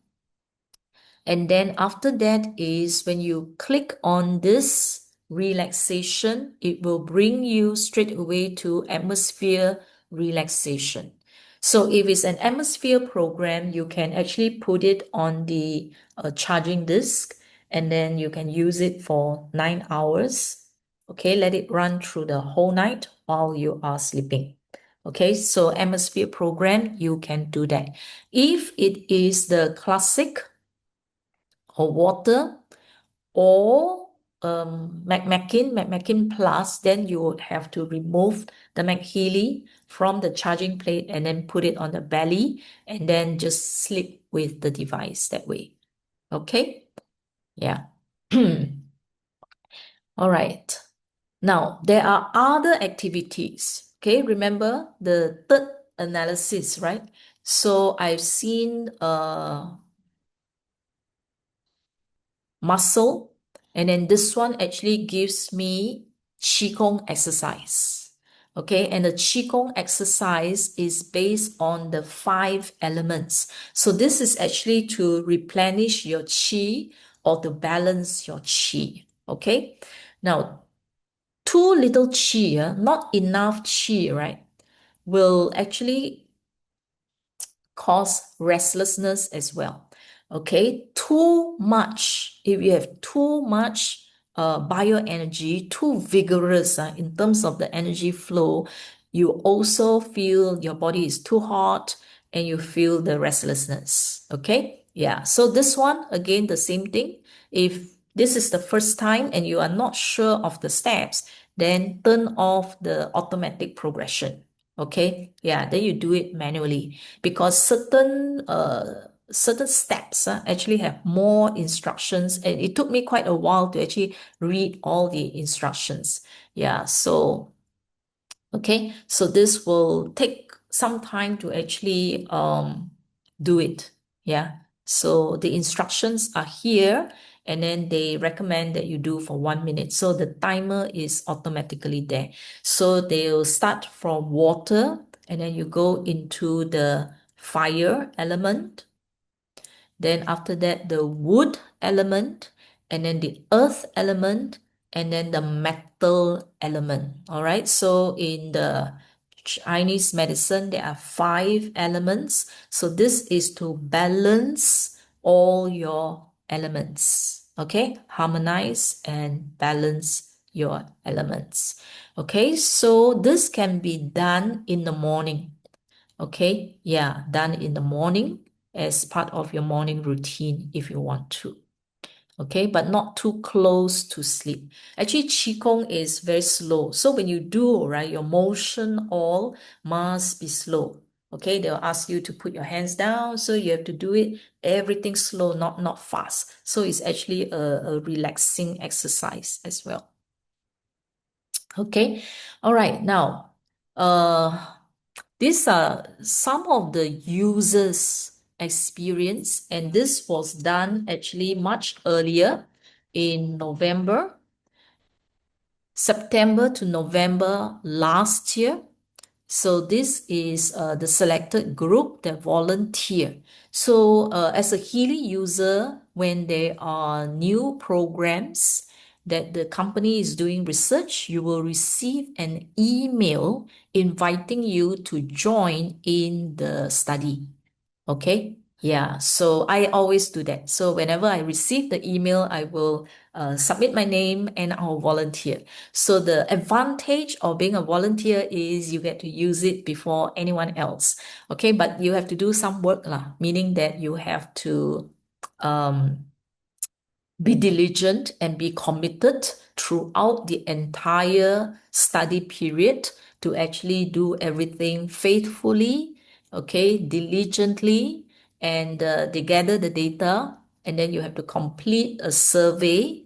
And then after that is when you click on this relaxation, it will bring you straight away to atmosphere relaxation. So if it's an atmosphere program, you can actually put it on the charging disk, and then you can use it for 9 hours. Okay, let it run through the whole night while you are sleeping. Okay, so atmosphere program, you can do that. If it is the classic or water or McMakin Plus, then you would have to remove the MagHealy from the charging plate and then put it on the belly and then just sleep with the device that way. Okay? Yeah. All right. Now, there are other activities. Okay, remember the third analysis, right? So I've seen muscle, and then this one actually gives me Qigong exercise. Okay, and the Qigong exercise is based on the 5 elements. So this is actually to replenish your Qi or to balance your Qi. Okay, now too little Qi, not enough Qi, right, will actually cause restlessness as well. Okay, too much, if you have too much bioenergy, too vigorous in terms of the energy flow, you also feel your body is too hot and you feel the restlessness. Okay, yeah. So this one, again, the same thing. If this is the first time and you are not sure of the steps, then turn off the automatic progression. Okay, yeah, then you do it manually, because certain steps actually have more instructions, and it took me quite a while to actually read all the instructions. Yeah, so okay, so this will take some time to actually do it. Yeah, so the instructions are here, and then they recommend that you do for 1 minute. So the timer is automatically there. So they'll start from water, and then you go into the fire element. Then after that, the wood element, and then the earth element, and then the metal element. All right. So in the Chinese medicine, there are 5 elements. So this is to balance all your elements. Okay. Harmonize and balance your elements. Okay, so this can be done in the morning. Okay, yeah, done in the morning as part of your morning routine if you want to. Okay, but not too close to sleep. Actually, Qigong is very slow. So when you do, right, your motion all must be slow. Okay, they'll ask you to put your hands down. So you have to do it, everything slow, not fast. So it's actually a relaxing exercise as well. Okay, all right, now, these are some of the users' experience, and this was done actually much earlier in September to November last year. So this is the selected group that volunteer. So as a Healy user, when there are new programs that the company is doing research, you will receive an email inviting you to join in the study. Okay? Yeah, so I always do that. So whenever I receive the email, I will submit my name and I'll volunteer. So the advantage of being a volunteer is you get to use it before anyone else. Okay, but you have to do some work lah, meaning that you have to be diligent and be committed throughout the entire study period to actually do everything faithfully, okay, diligently, and they gather the data, and then you have to complete a survey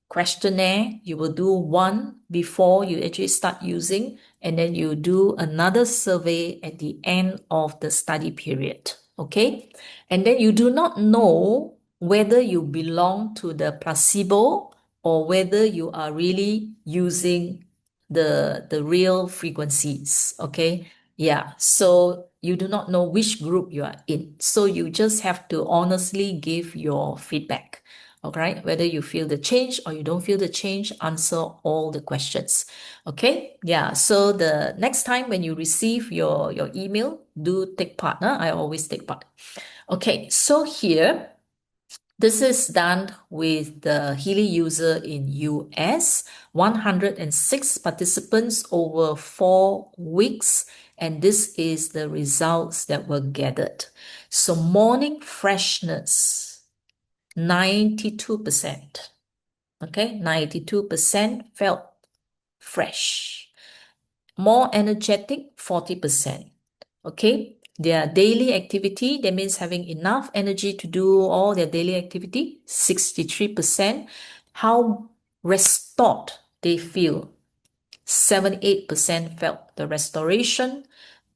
questionnaire. You will do one before you actually start using, and then you do another survey at the end of the study period. Okay, and then you do not know whether you belong to the placebo or whether you are really using the real frequencies. Okay, yeah, so you do not know which group you are in, so you just have to honestly give your feedback. All right, whether you feel the change or you don't feel the change, answer all the questions. Okay, yeah, so the next time when you receive your email, do take part. I always take part. Okay, so here, this is done with the Healy user in US, 106 participants over 4 weeks, and this is the results that were gathered. So morning freshness, 92%. Okay, 92% felt fresh. More energetic, 40%. Okay, their daily activity, that means having enough energy to do all their daily activity, 63%. How restored they feel, 78% felt the restoration.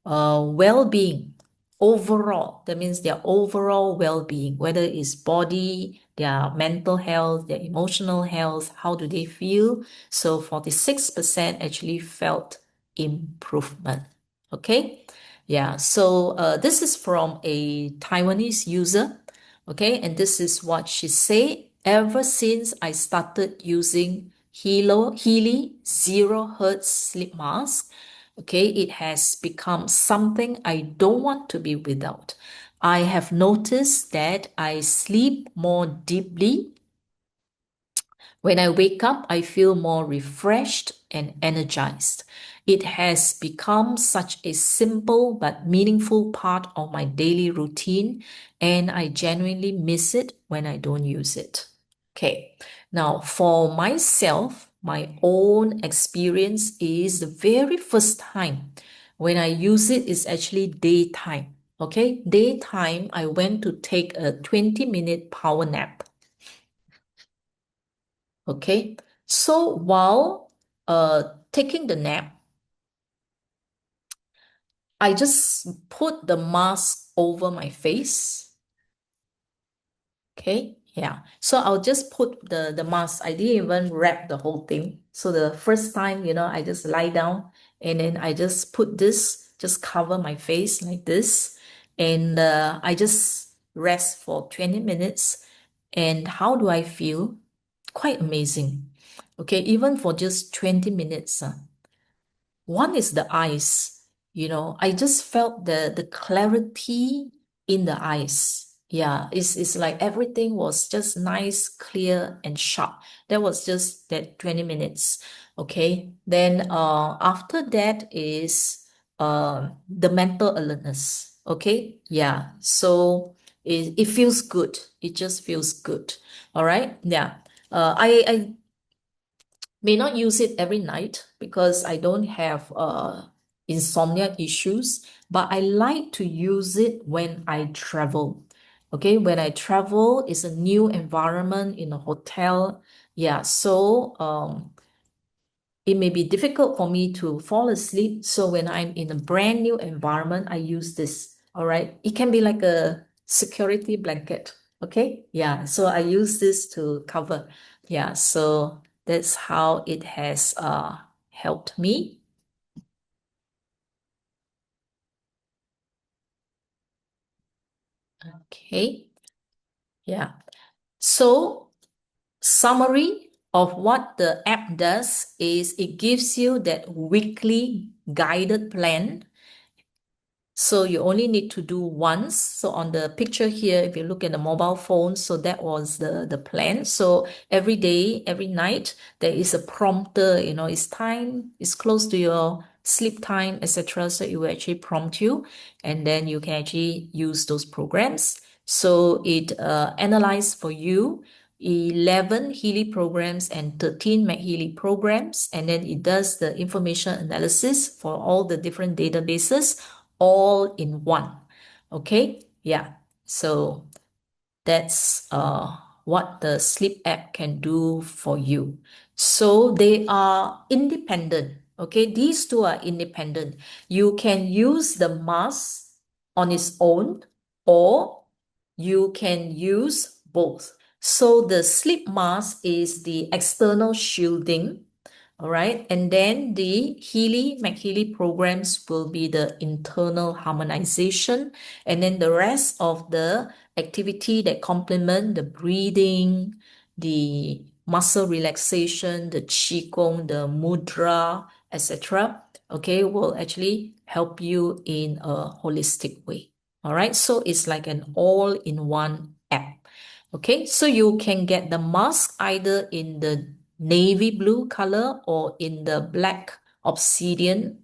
Well-being, overall, that means their overall well-being, whether it's body, their mental health, their emotional health, how do they feel? So 46% actually felt improvement. Okay, yeah, so this is from a Taiwanese user. Okay, and this is what she said. Ever since I started using Healy Zero Hertz Sleep Mask, okay, it has become something I don't want to be without. I have noticed that I sleep more deeply. When I wake up, I feel more refreshed and energized. It has become such a simple but meaningful part of my daily routine, and I genuinely miss it when I don't use it. Okay, now for myself, my own experience is the very first time when I use it is actually daytime. Okay, daytime, I went to take a 20-minute power nap. Okay, so while taking the nap, I just put the mask over my face. Okay, yeah. So I'll just put the mask. I didn't even wrap the whole thing. So the first time, I just lie down and then I just put this, just cover my face like this. And I just rest for 20 minutes. And how do I feel? Quite amazing. Okay, even for just 20 minutes. One is the eyes. I just felt the clarity in the eyes. Yeah, it's like everything was just nice, clear, and sharp. That was just that 20 minutes. Okay. Then after that is the mental alertness. Okay. Yeah. So it feels good. It just feels good. All right. Yeah. I may not use it every night because I don't have insomnia issues, but I like to use it when I travel. Okay, when I travel, it's a new environment in a hotel. Yeah, so it may be difficult for me to fall asleep. So when I'm in a brand new environment, I use this. All right. It can be like a security blanket. Okay. Yeah. So I use this to cover. Yeah. So that's how it has helped me. Okay. Yeah. So summary of what the app does is it gives you that weekly guided plan. So you only need to do once. So on the picture here, if you look at the mobile phone, so that was the plan. So every day, every night, there is a prompter, it's time, it's close to your sleep time, etc. So it will actually prompt you, and then you can actually use those programs. So it analyzes for you 11 Healy programs and 13 MagHealy programs, and then it does the information analysis for all the different databases all in one. Okay, yeah. So that's what the sleep app can do for you. So they are independent. Okay, these two are independent. You can use the mask on its own, or you can use both. So the sleep mask is the external shielding. All right. And then the Healy MagHealy programs will be the internal harmonization. And then the rest of the activity that complement the breathing, the muscle relaxation, the Qigong, the mudra, etc. Okay, will actually help you in a holistic way. All right. So it's like an all-in-one app. Okay, so you can get the mask either in the navy blue color or in the black obsidian,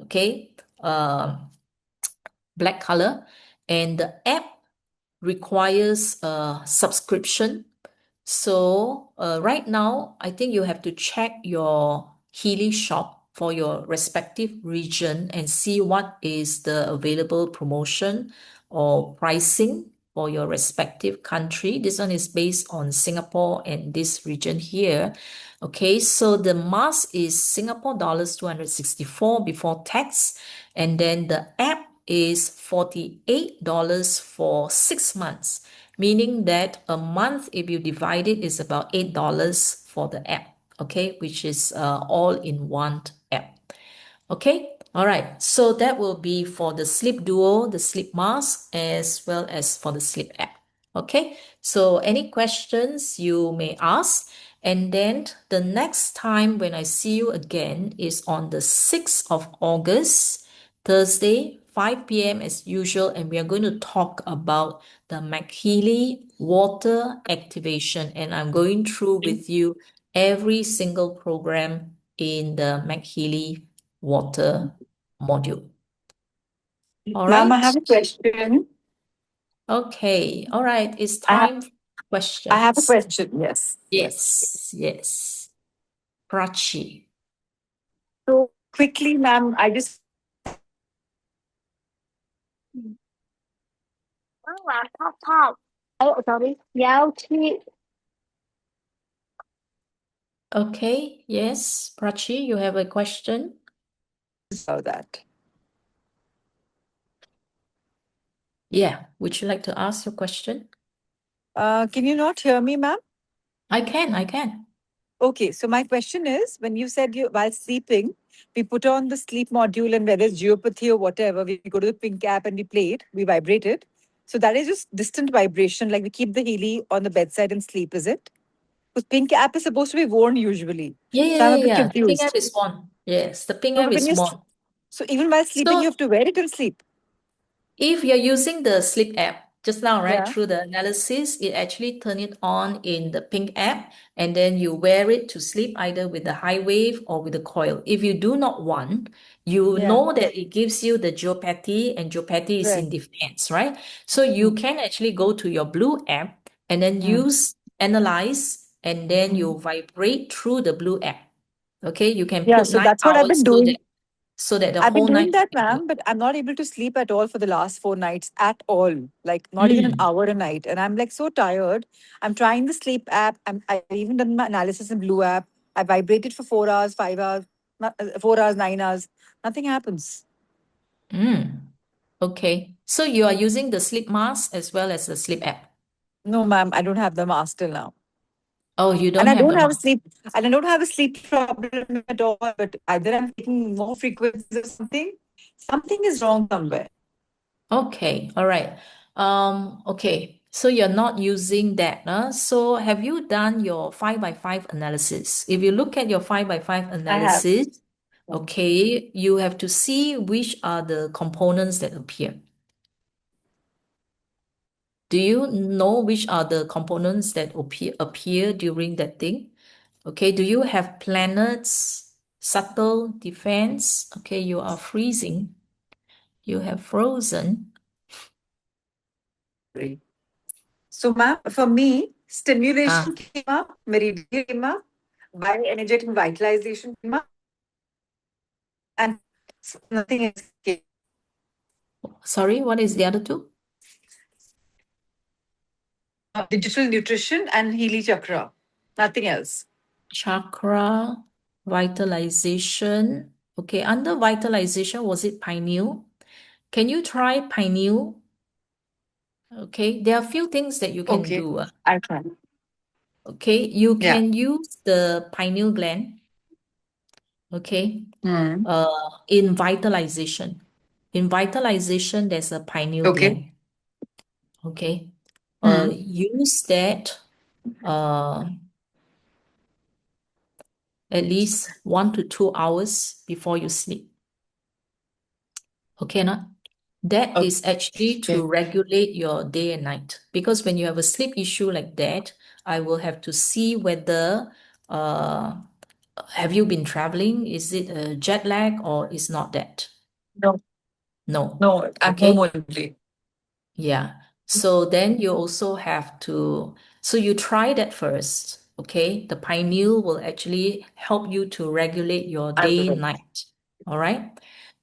okay, black color. And the app requires a subscription. So right now, I think you have to check your Healy shop for your respective region and see what is the available promotion or pricing for your respective country. This one is based on Singapore and this region here. Okay, so the mask is Singapore dollars 264 before tax, and then the app is $48 for 6 months, meaning that a month, if you divide it, is about $8 for the app, okay, which is all in one app. Okay, all right. So that will be for the sleep duo, the sleep mask, as well as for the sleep app. Okay, so any questions you may ask. And then the next time when I see you again is on the 6th of August, Thursday, 5 p.m. as usual. And we are going to talk about the MagHealy water activation. And I'm going through with you every single program in the MagHealy water module. All Ma'am, I right. have a question. Okay. All right. It's I have, time for questions. I have a question. Yes. Yes. Prachi. So quickly, ma'am, I just Okay. Yes. Prachi, you have a question? saw that. Yeah. Would you like to ask your question? Can you not hear me, ma'am? I can. Okay, so my question is, when you said you while sleeping, we put on the sleep module and whether it's geopathy or whatever, we go to the pink app and we play it, we vibrate it. So that is just distant vibration, like we keep the Healy on the bedside and sleep, is it? Because pink app is supposed to be worn usually. So I'm a bit Yeah. The ping app confused. is on. Yes. The ping So app when is you on. so even while sleeping, So you have to wear it and sleep. if you're using the sleep app, just now, right? Yeah. Through the analysis, it actually turn it on in the pink app, and then you wear it to sleep either with the high wave or with the coil. If you do not want, you Yeah. know that it gives you the geopathy, and geopathy is Right. in defense, right? So you can actually go to your blue app and then use analyze, and then you vibrate through the blue app. Okay, you can Yeah. put So 9 that's what I've hours been doing. so that the I've been whole doing night you that, can do. ma'am, but I'm not able to sleep at all for the last 4 nights at all. Like not even an Mm. hour a night. And I'm like so tired. I'm trying the sleep app. I've even done my analysis in Blue app. I vibrated for 4 hours, 5 hours, 4 hours, 9 hours. Nothing happens. Mm. Okay. So you are using the sleep mask as well as the sleep app. No, ma'am, I don't have the mask till now. Oh, you don't And I have don't the have a mask. sleep and I don't have a sleep problem at all. But either I'm taking more frequencies or something. Something is wrong somewhere. Okay. All right. Okay. So you're not using that. So have you done your 5 by 5 analysis? If you look at your 5 by 5 I have. analysis, okay, you have to see which are the components that appear. Do you know which are the components that appear during that thing? Okay, do you have planets, subtle defense? Okay, you are freezing. You have frozen. So, ma'am, for me, Ah, stimulation came up, meridian came up, bioenergetic vitalization came up, and nothing else came. sorry, what is the other two? Digital nutrition and Healy chakra. Nothing else. Chakra, vitalization. Okay, under vitalization, was it pineal? Can you try pineal? Okay, there are a few things that you can Okay, do. I'll try. Okay, you Yeah. can use the pineal gland. Okay, Hmm. in vitalization. In vitalization, there's a pineal Okay. gland. Okay. Hmm. Use that uh, at least 1 to 2 hours before you sleep. Okay, not? That is actually to Okay. regulate your day and night. Because when you have a sleep issue like that, I will have to see whether uh, have you been traveling? Is it a jet lag or is not that? No, No. no, I'm home Okay. only. Yeah. So then you also have to, so you try that first, okay? The pineal will actually help you to regulate your I day will. night. All right.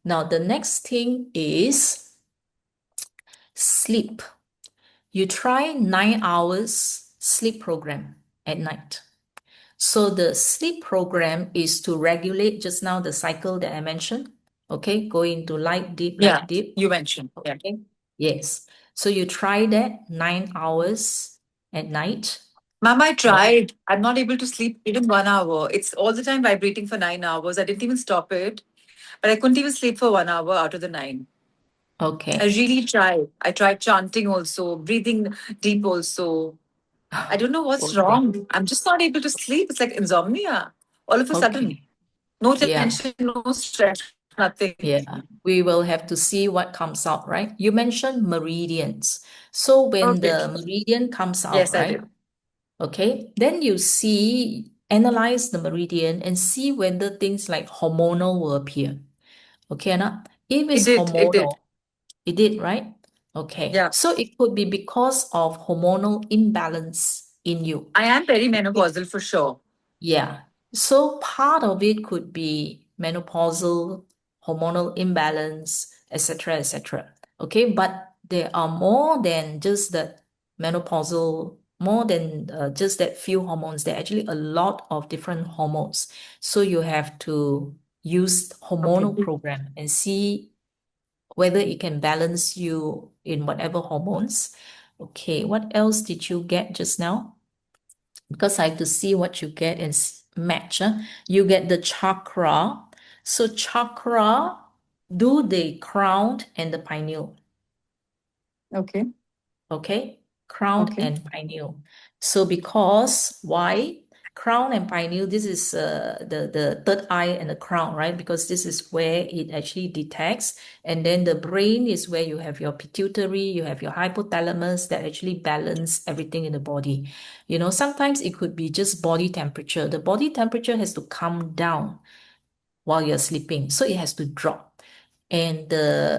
Now the next thing is sleep. You try 9 hours sleep program at night. So the sleep program is to regulate just now the cycle that I mentioned. Okay, go into Yeah, light, deep. you mentioned. Yeah. Okay. Yes. So you try that 9 hours at night. Ma'am, I All right. tried. I'm not able to sleep even 1 hour. It's all the time vibrating for 9 hours. I didn't even stop it, but I couldn't even sleep for 1 hour out of the 9. I Okay. really tried. I tried chanting also, breathing deep also. I don't know what's Okay. wrong. I'm just not able to sleep. It's like insomnia. All of a sudden, Okay. no Yeah. tension, no stress, nothing. Yeah. We will have to see what comes out, right? You mentioned meridians. So when Okay. the meridian comes out, Yes, I right? did. Okay. Then you see, analyze the meridian and see whether things like hormonal will appear. Okay, or not? If It it's did. It did. hormonal, it did, right? Okay. Yeah. So it could be because of hormonal imbalance in you. I am perimenopausal for sure. Yeah. So part of it could be menopausal, hormonal imbalance, etc., etc. Okay, but there are more than just that menopausal, more than just that few hormones. There are actually a lot of different hormones. So you have to use Okay. hormonal program and see whether it can balance you in whatever hormones. Okay, what else did you get just now? Because I have to see what you get and match. You get the chakra. So chakra, do the crown and the pineal. Okay. Okay, crown Okay. and pineal. So because why? crown and pineal, this is the third eye and the crown, right? Because this is where it actually detects. And then the brain is where you have your pituitary, you have your hypothalamus that actually balance everything in the body. You know, sometimes it could be just body temperature. The body temperature has to come down while you're sleeping, so it has to drop. And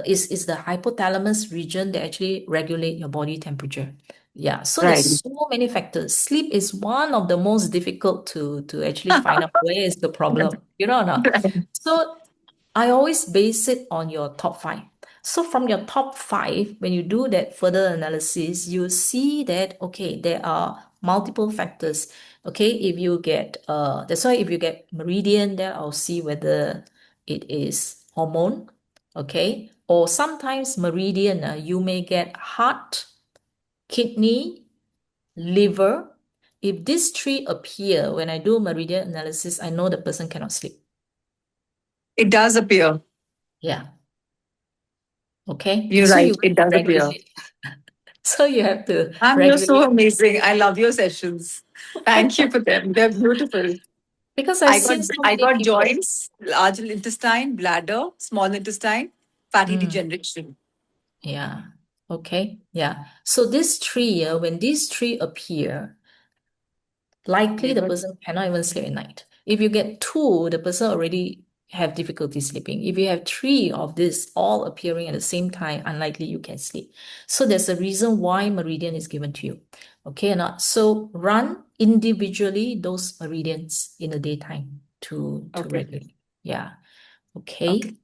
is the hypothalamus region that actually regulate your body temperature. Yeah, so Right. there's so many factors. Sleep is one of the most difficult to actually find out where is the problem. You know or not? So I always base it on your top five. So from your top five, when you do that further analysis, you see that, okay, there are multiple factors. Okay, if you get, that's why if you get meridian, then I'll see whether it is hormone, okay? Or sometimes meridian, you may get heart, kidney, liver. If these three appear when I do meridian analysis, I know the person cannot sleep. It does appear. Yeah. Okay. You're So right. you It does appear. regulate. So you have to You're so regulate amazing. I love your sessions. Thank you for them. They're beautiful. because I've seen so I many got people. joints, large intestine, bladder, small intestine, fatty Mm, degeneration. yeah. Okay. Yeah. So these three, when these three appear, likely the person cannot even sleep at night. If you get two, the person already have difficulty sleeping. If you have three of this all appearing at the same time, unlikely you can sleep. So there's a reason why meridian is given to you. Okay or not? So run individually those meridians in the daytime to Okay. regulate. Yeah. Okay. Okay.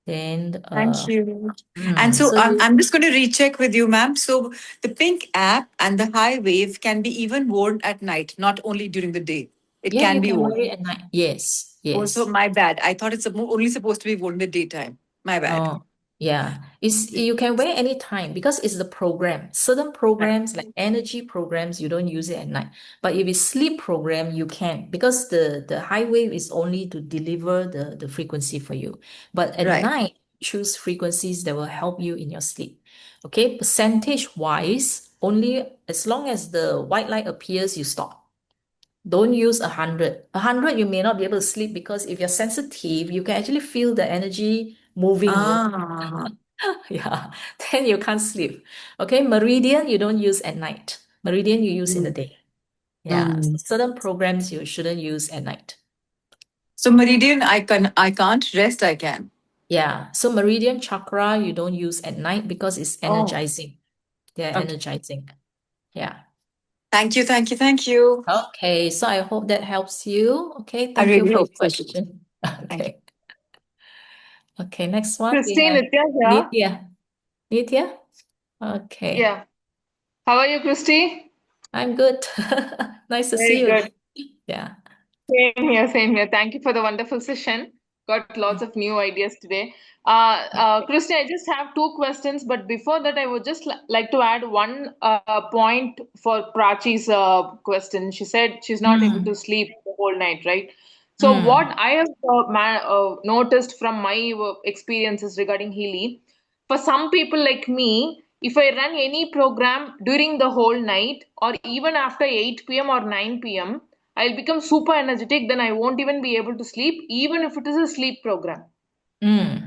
Then Thank you. And so so you I'm just going to recheck with you, ma'am. So the pink app and the high wave can be even worn at night, not only during the day. It yeah, can you be can worn. wear it at night. Yes, Also, yes. my bad. I thought it's only supposed to be worn in the daytime. My bad. Oh, yeah. It's you can wear any time because it's the program. Certain Right. programs, like energy programs, you don't use it at night. But if it's sleep program, you can because the high wave is only to deliver the frequency for you. But at Right. night, choose frequencies that will help you in your sleep. Okay, percentage wise, only as long as the white light appears, you stop. Don't use 100. 100, you may not be able to sleep because if you're sensitive, you can actually feel the energy moving, you know. Ah. Yeah, then you can't sleep. Okay, meridian, you don't use at night. Meridian, you use in the Mm. day. Yeah, so Mm. certain programs you shouldn't use at night. So meridian, I can't rest. I can. Yeah, so meridian chakra, you don't use at night because it's Oh. energizing. They're Okay. energizing. Yeah. Thank you. Thank you. Thank you. Okay, so I hope that helps you. Okay, I thank you really for your hope so. question. Thank you. Okay. Okay, next one we Christi, have Nitya here. Nitya. Nitya? Okay, Yeah. How are you, Christi? I'm good. Nice to see Very you good. again. Yeah. Same here, same here. Thank you for the wonderful session. Got lots of new ideas today. Christi, I just have two questions, but before that, I would just like to add one point for Prachi's question. She said she's not able to Mm, sleep the whole night, right? So, what mm, I have noticed from my experiences regarding Healy, for some people like me, if I run any program during the whole night or even after 8 p.m. or 9 p.m., I'll become super energetic, then I won't even be able to sleep, even if it is a sleep program.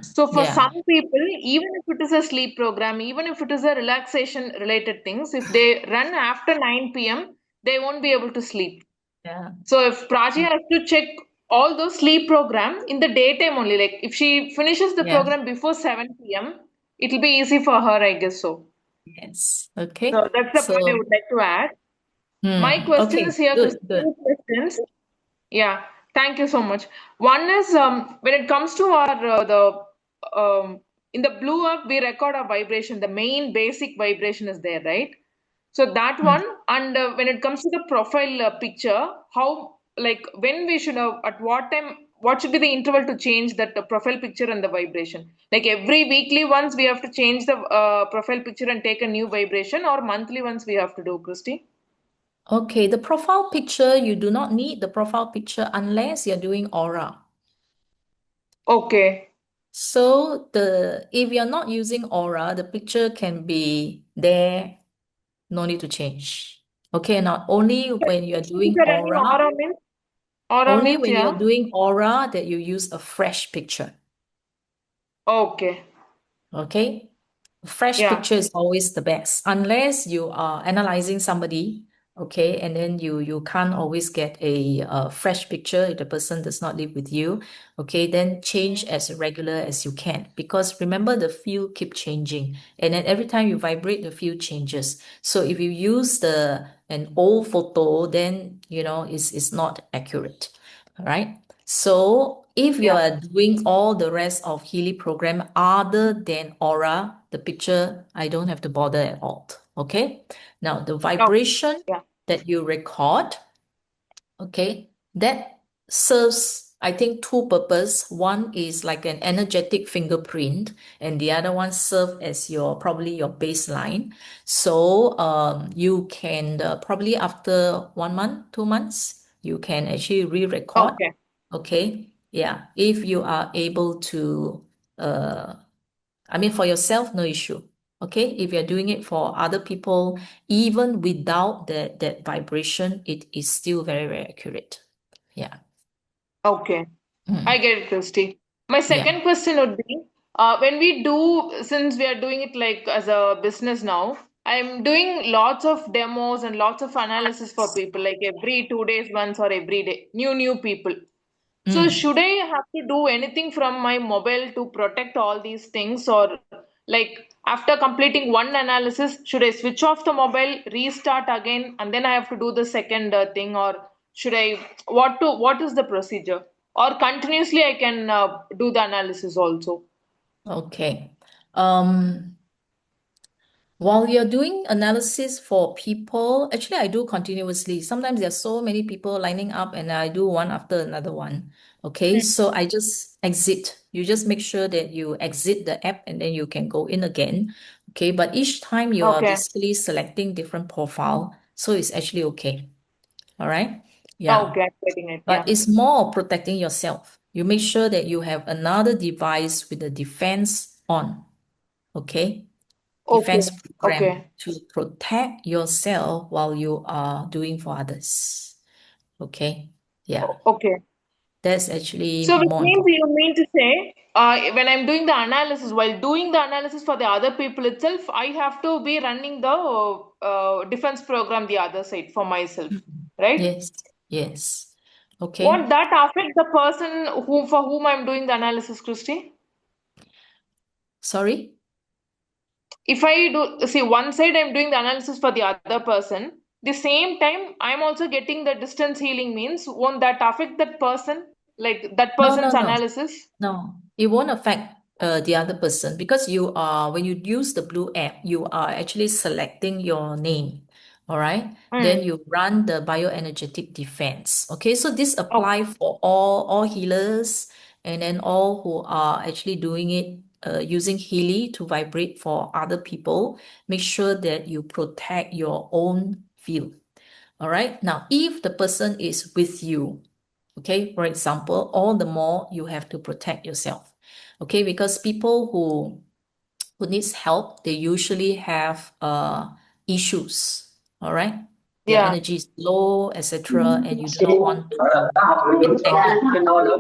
So, for yeah, some people, even if it is a sleep program, even if it is a relaxation related things, if they run after 9 p.m., they won't be able to sleep. yeah, So, if Prachi has to check all those sleep program in the daytime only, like if she finishes the yeah, program before 7 p.m., it'll be easy for her, I guess so. yes. So, Okay. that's the point I So, would like to add. My question okay, is here, good, Christi, good. two questions. Yeah, thank you so much. One is when it comes to our the in the blue up we record our vibration. The main basic vibration is there, right? So that Mm. one, and when it comes to the profile picture, how like when we should at what time, what should be the interval to change that profile picture and the vibration? Like every weekly once we have to change the profile picture and take a new vibration, or monthly once we have to do, Christy? Okay, the profile picture, you do not need the profile picture unless you're doing aura. Okay. So if you're not using aura, the picture can be there, no need to change. Okay, not only when you're Is doing there any aura. aura means? Aura Only means, when you're yeah. doing aura that you use a fresh picture. Okay. Okay? Fresh Yeah. picture is always the best, unless you are analyzing somebody, okay, and then you can't always get a fresh picture if the person does not live with you, okay, then change as regular as you can, because remember the field keep changing, and then every time you vibrate, the field changes. So if you use an old photo, then it's not accurate. All right. So if you Yeah. are doing all the rest of Healy program other than aura, the picture, I don't have to bother at all. Okay. Now the Okay. vibration Yeah. that you record, okay, that serves, I think, two purposes. One is like an energetic fingerprint, and the other one serve as probably your baseline. So you can probably after 1 month, 2 months, you can actually re-record. Okay. Okay. Yeah. If you are able to, for yourself, no issue. Okay. If you're doing it for other people, even without that vibration, it is still very, very accurate. Yeah. Okay. I Mm. get it, Christy. My Yeah. second question would be, when we do, since we are doing it like as a business now, I'm doing lots of demos and lots of analysis for people, like every 2 days once or every day, new people. So Mm. should I have to do anything from my mobile to protect all these things, or like after completing one analysis, should I switch off the mobile, restart again, and then I have to do the second thing, or should I what is the procedure? Or continuously I can do the analysis also. Okay. While you're doing analysis for people, actually, I do continuously. Sometimes there's so many people lining up, and I do one after another one. Okay, so I just exit. You just make sure that you exit the app, and then you can go in again. Okay, but each time you are Okay. basically selecting different profile, so it's actually okay. All right. Yeah. Okay, I'm getting it. But Yeah. it's more of protecting yourself. You make sure that you have another device with the defense on. Okay, defense Okay. program Okay. to protect yourself while you are doing for others. Okay. Yeah. Okay. That's actually So which more means important. you mean to say, when I'm doing the analysis, while doing the analysis for the other people itself, I have to be running the defense program the other side for myself, Mhm. right? Yes. Yes. Okay. Won't that affect the person for whom I'm doing the analysis, Christy? Sorry. If I do see one side, I'm doing the analysis for the other person. The same time, I'm also getting the distance healing means. Won't that affect that person, like that No, person's no, no. analysis? No, it won't affect the other person, because when you use the blue app, you are actually selecting your name. All right. Then Mm. you run the bioenergetic defense. Okay. So this Oh, apply for all healers, and then all who are actually doing it using Healy to vibrate for other people. Make sure that you protect your own field. All right. Now, if the person is with you, okay, for example, all the more you have to protect yourself. Okay, because people who needs help, they usually have issues. All right. Their yeah, energy is low, etc., and you do not want to be entangled.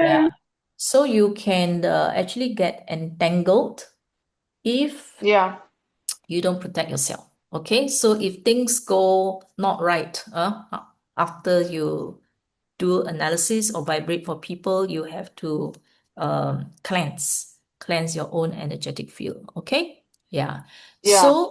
Yeah. So you can actually get entangled if yeah, you don't protect yourself. Okay. So if things go not right, after you do analysis or vibrate for people, you have to cleanse your own energetic field. Okay. Yeah. yeah,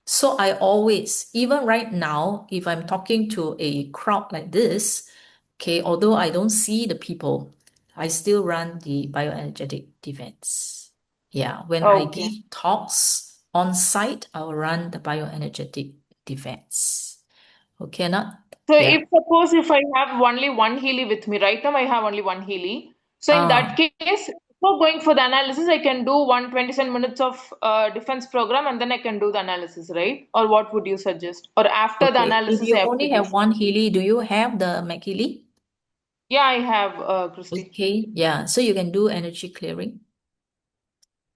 So I always, even right now, if I'm talking to a crowd like this, okay, although I don't see the people, I still run the bioenergetic defense. Yeah, when I okay. give talks on site, I'll run the bioenergetic defense. Okay, not? So Yeah. if I have only one Healy with me, right now I have only one Healy. So in that Ah, case, before going for the analysis, I can do 127 minutes of defense program and then I can do the analysis, right? Or what would you suggest? Or after the okay. If analysis, I you have to only do. have one Healy, do you have the MagHealy? Yeah, I have, Christy. Okay, yeah. So you can do energy clearing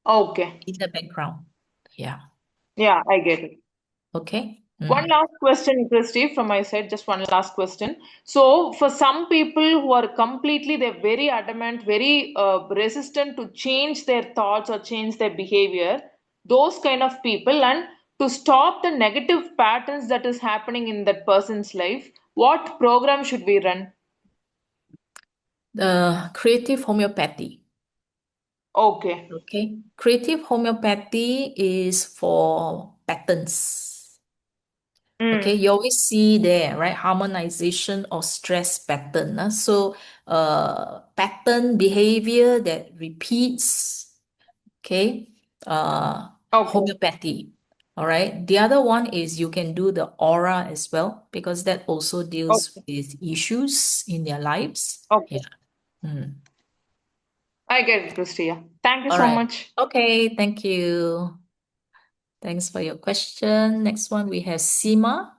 Okay. in the background. Yeah. Yeah, I get it. Okay. One last question, Christy, from my side, just one last question. So, for some people who are completely, they're very adamant, very resistant to change their thoughts or change their behavior, those kind of people, and to stop the negative patterns that is happening in that person's life, what program should we run? The creative homeopathy. Okay. Okay. Creative homeopathy is for patterns. Okay, you always see there, right? Harmonization of stress pattern. So, pattern behavior that repeats, okay, Okay. homeopathy. All right. The other one is you can do the aura as well, because that also deals Okay. with issues in their lives. Okay. Yeah. Mm. I get it, Christy. Yeah. Thank you All so right. much. Okay, thank you. Thanks for your question. Next one, we have Seema.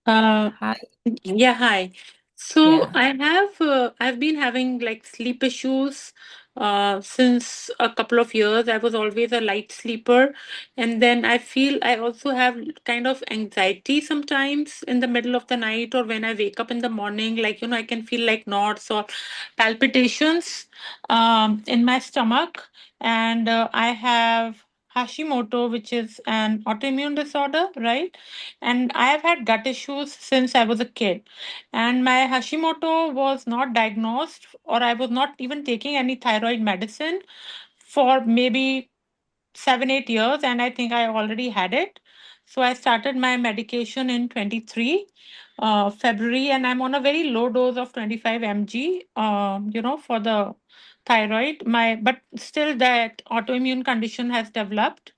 Uh, Hi. yeah, hi. So Yeah. I've been having like sleep issues since a couple of years. I was always a light sleeper, and then I feel I also have kind of anxiety sometimes in the middle of the night or when I wake up in the morning. Like, I can feel like knots or palpitations in my stomach, and I have Hashimoto, which is an autoimmune disorder, right? And I have had gut issues since I was a kid. And my Hashimoto was not diagnosed, or I was not even taking any thyroid medicine for maybe 7, 8 years, and I think I already had it. So I started my medication in 23 February, and I'm on a very low dose of 25 mg, for the thyroid. But still, that autoimmune condition has developed.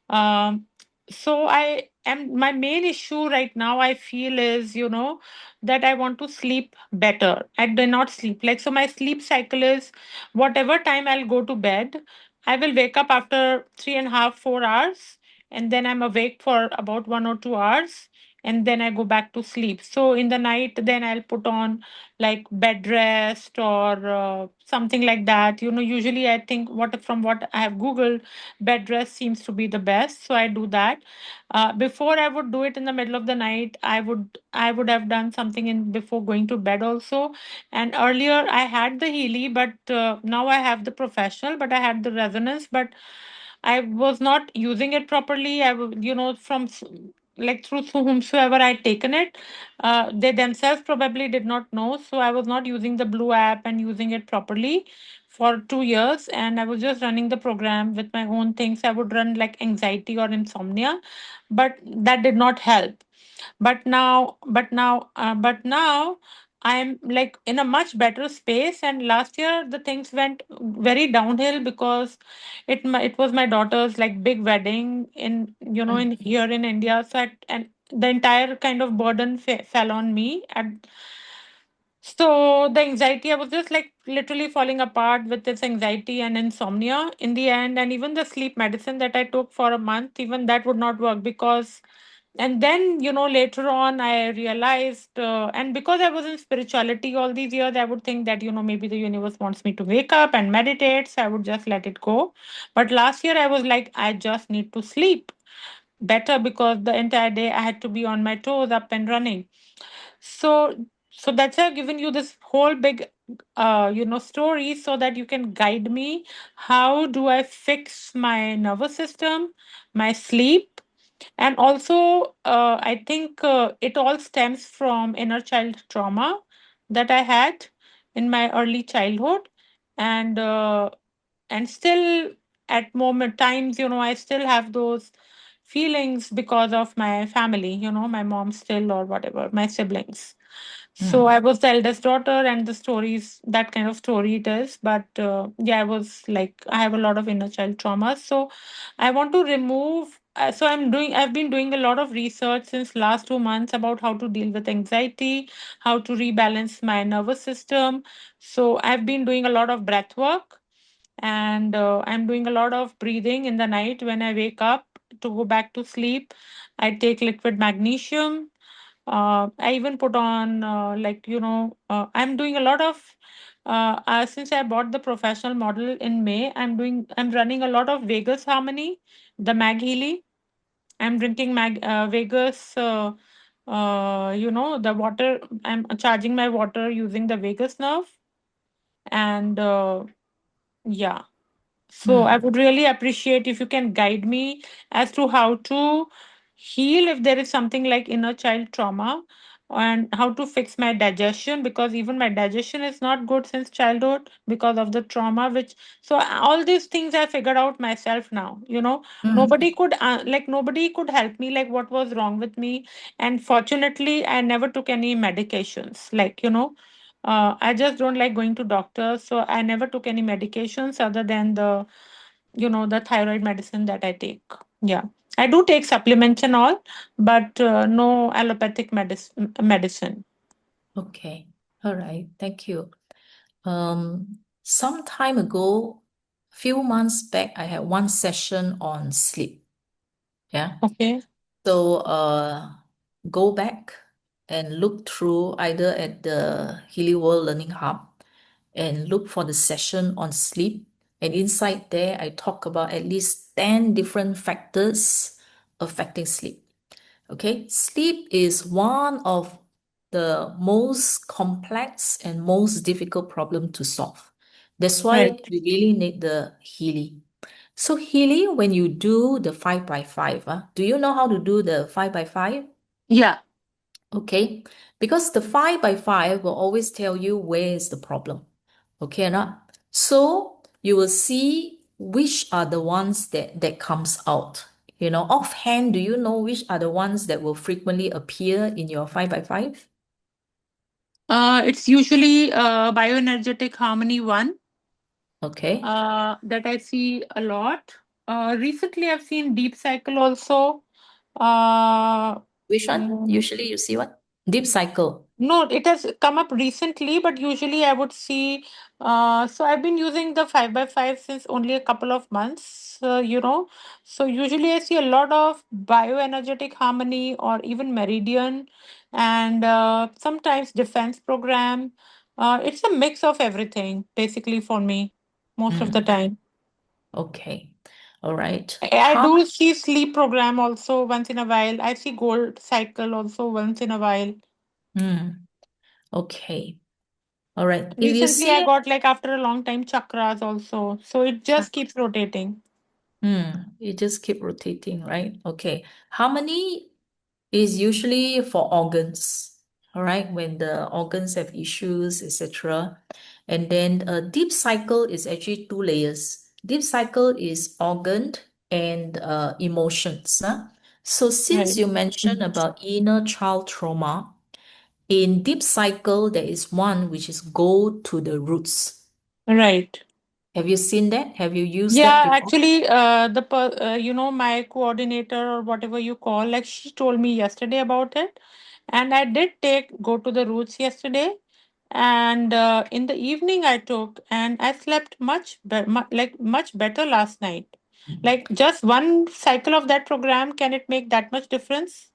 um, so I am my main issue right now, I feel, is that I want to sleep better. I do not sleep. Like, so my sleep cycle is whatever time I'll go to bed, I will wake up after 3.5, 4 hours, and then I'm awake for about 1 or 2 hours, and then I go back to sleep. So in the night, then I'll put on like bed rest or something like that. Usually I think what I have Googled, bed rest seems to be the best, so I do that. Before, I would do it in the middle of the night. I would have done something in before going to bed also. And earlier I had the Healy, but now I have the professional, but I had the resonance, but I was not using it properly. I would, like through whomsoever I'd taken it, they themselves probably did not know. So I was not using the Blue app and using it properly for 2 years. And I was just running the program with my own things. I would run like anxiety or insomnia, but that did not help. But now I'm like in a much better space. And last year the things went very downhill because it was my daughter's like big wedding in here in India. And the entire kind of burden fell on me. And so the anxiety, I was just like literally falling apart with this anxiety and insomnia in the end. And even the sleep medicine that I took for a month, even that would not work because, and then, later on, I realized, and because I was in spirituality all these years, I would think that, maybe the universe wants me to wake up and meditate. So I would just let it go. But last year, I was like, I just need to sleep better because the entire day I had to be on my toes, up and running. So that's why I've given you this whole big story so that you can guide me. How do I fix my nervous system, my sleep? And also, I think it all stems from inner child trauma that I had in my early childhood. And still at moment times, I still have those feelings because of my family, my mom still, or whatever, my siblings. So I was the eldest daughter, and the stories, that kind of story it is. But yeah, I was like, I have a lot of inner child trauma. So I want to remove. I've been doing a lot of research since last 2 months about how to deal with anxiety, how to rebalance my nervous system. So I've been doing a lot of breath work, and I'm doing a lot of breathing in the night when I wake up to go back to sleep. I take liquid magnesium. I even put on, I'm doing a lot of Since I bought the professional model in May, I'm running a lot of Vegas Harmony, the MagHealy. I'm drinking Vegas, the water. I'm charging my water using the Vegas nerve. And yeah. So I Hmm. would really appreciate if you can guide me as to how to heal if there is something like inner child trauma, and how to fix my digestion, because even my digestion is not good since childhood because of the trauma which, so all these things I figured out myself now. Hmm. Nobody could help me like what was wrong with me. And fortunately I never took any medications, I just don't like going to doctors, so I never took any medications other than the thyroid medicine that I take. Yeah, I do take supplements and all, but no allopathic medicine. Okay. All right. Thank you. Some time ago, few months back, I had one session on sleep. Yeah. Okay. So go back and look through either at the Healy World Learning Hub and look for the session on sleep. And inside there, I talk about at least 10 different factors affecting sleep. Okay, sleep is one of the most complex and most difficult problem to solve. That's why Right. we really need the Healy. So Healy, when you do the 5 by 5, do you know how to do the 5 by 5? Yeah. Okay, because the 5 by 5 will always tell you where is the problem. Okay or not? So you will see which are the ones that comes out. Offhand, do you know which are the ones that will frequently appear in your 5 by 5? It's usually bioenergetic harmony one Okay. that I see a lot. Recently, I've seen deep cycle also. Uh, Which one? mm, Usually you see what? Deep cycle. No, it has come up recently, but usually I would see. So I've been using the 5 by 5 since only a couple of months, So usually I see a lot of bioenergetic harmony or even meridian, and sometimes defense program. It's a mix of everything, basically, for me, most of the Hmm. time. Okay. All right. I How? do see sleep program also once in a while. I see gold cycle also once in a while. Hmm. Okay. All right. If you Recently, I see got like after a long time chakras also. So it just keeps rotating. you just keep rotating, right? Okay. Harmony is usually for organs, all right, when the organs have issues, etc. And then a deep cycle is actually two layers. Deep cycle is organ and emotions. So since Right. you mentioned about inner child trauma, in deep cycle, there is one which is go to the roots. Right. Have you seen that? Have you used that Yeah, before? actually, my coordinator or whatever you call, like she told me yesterday about it, and I did take go to the roots yesterday, and in the evening I took, and I slept much better last night. Like just one cycle of that program, can it make that much difference?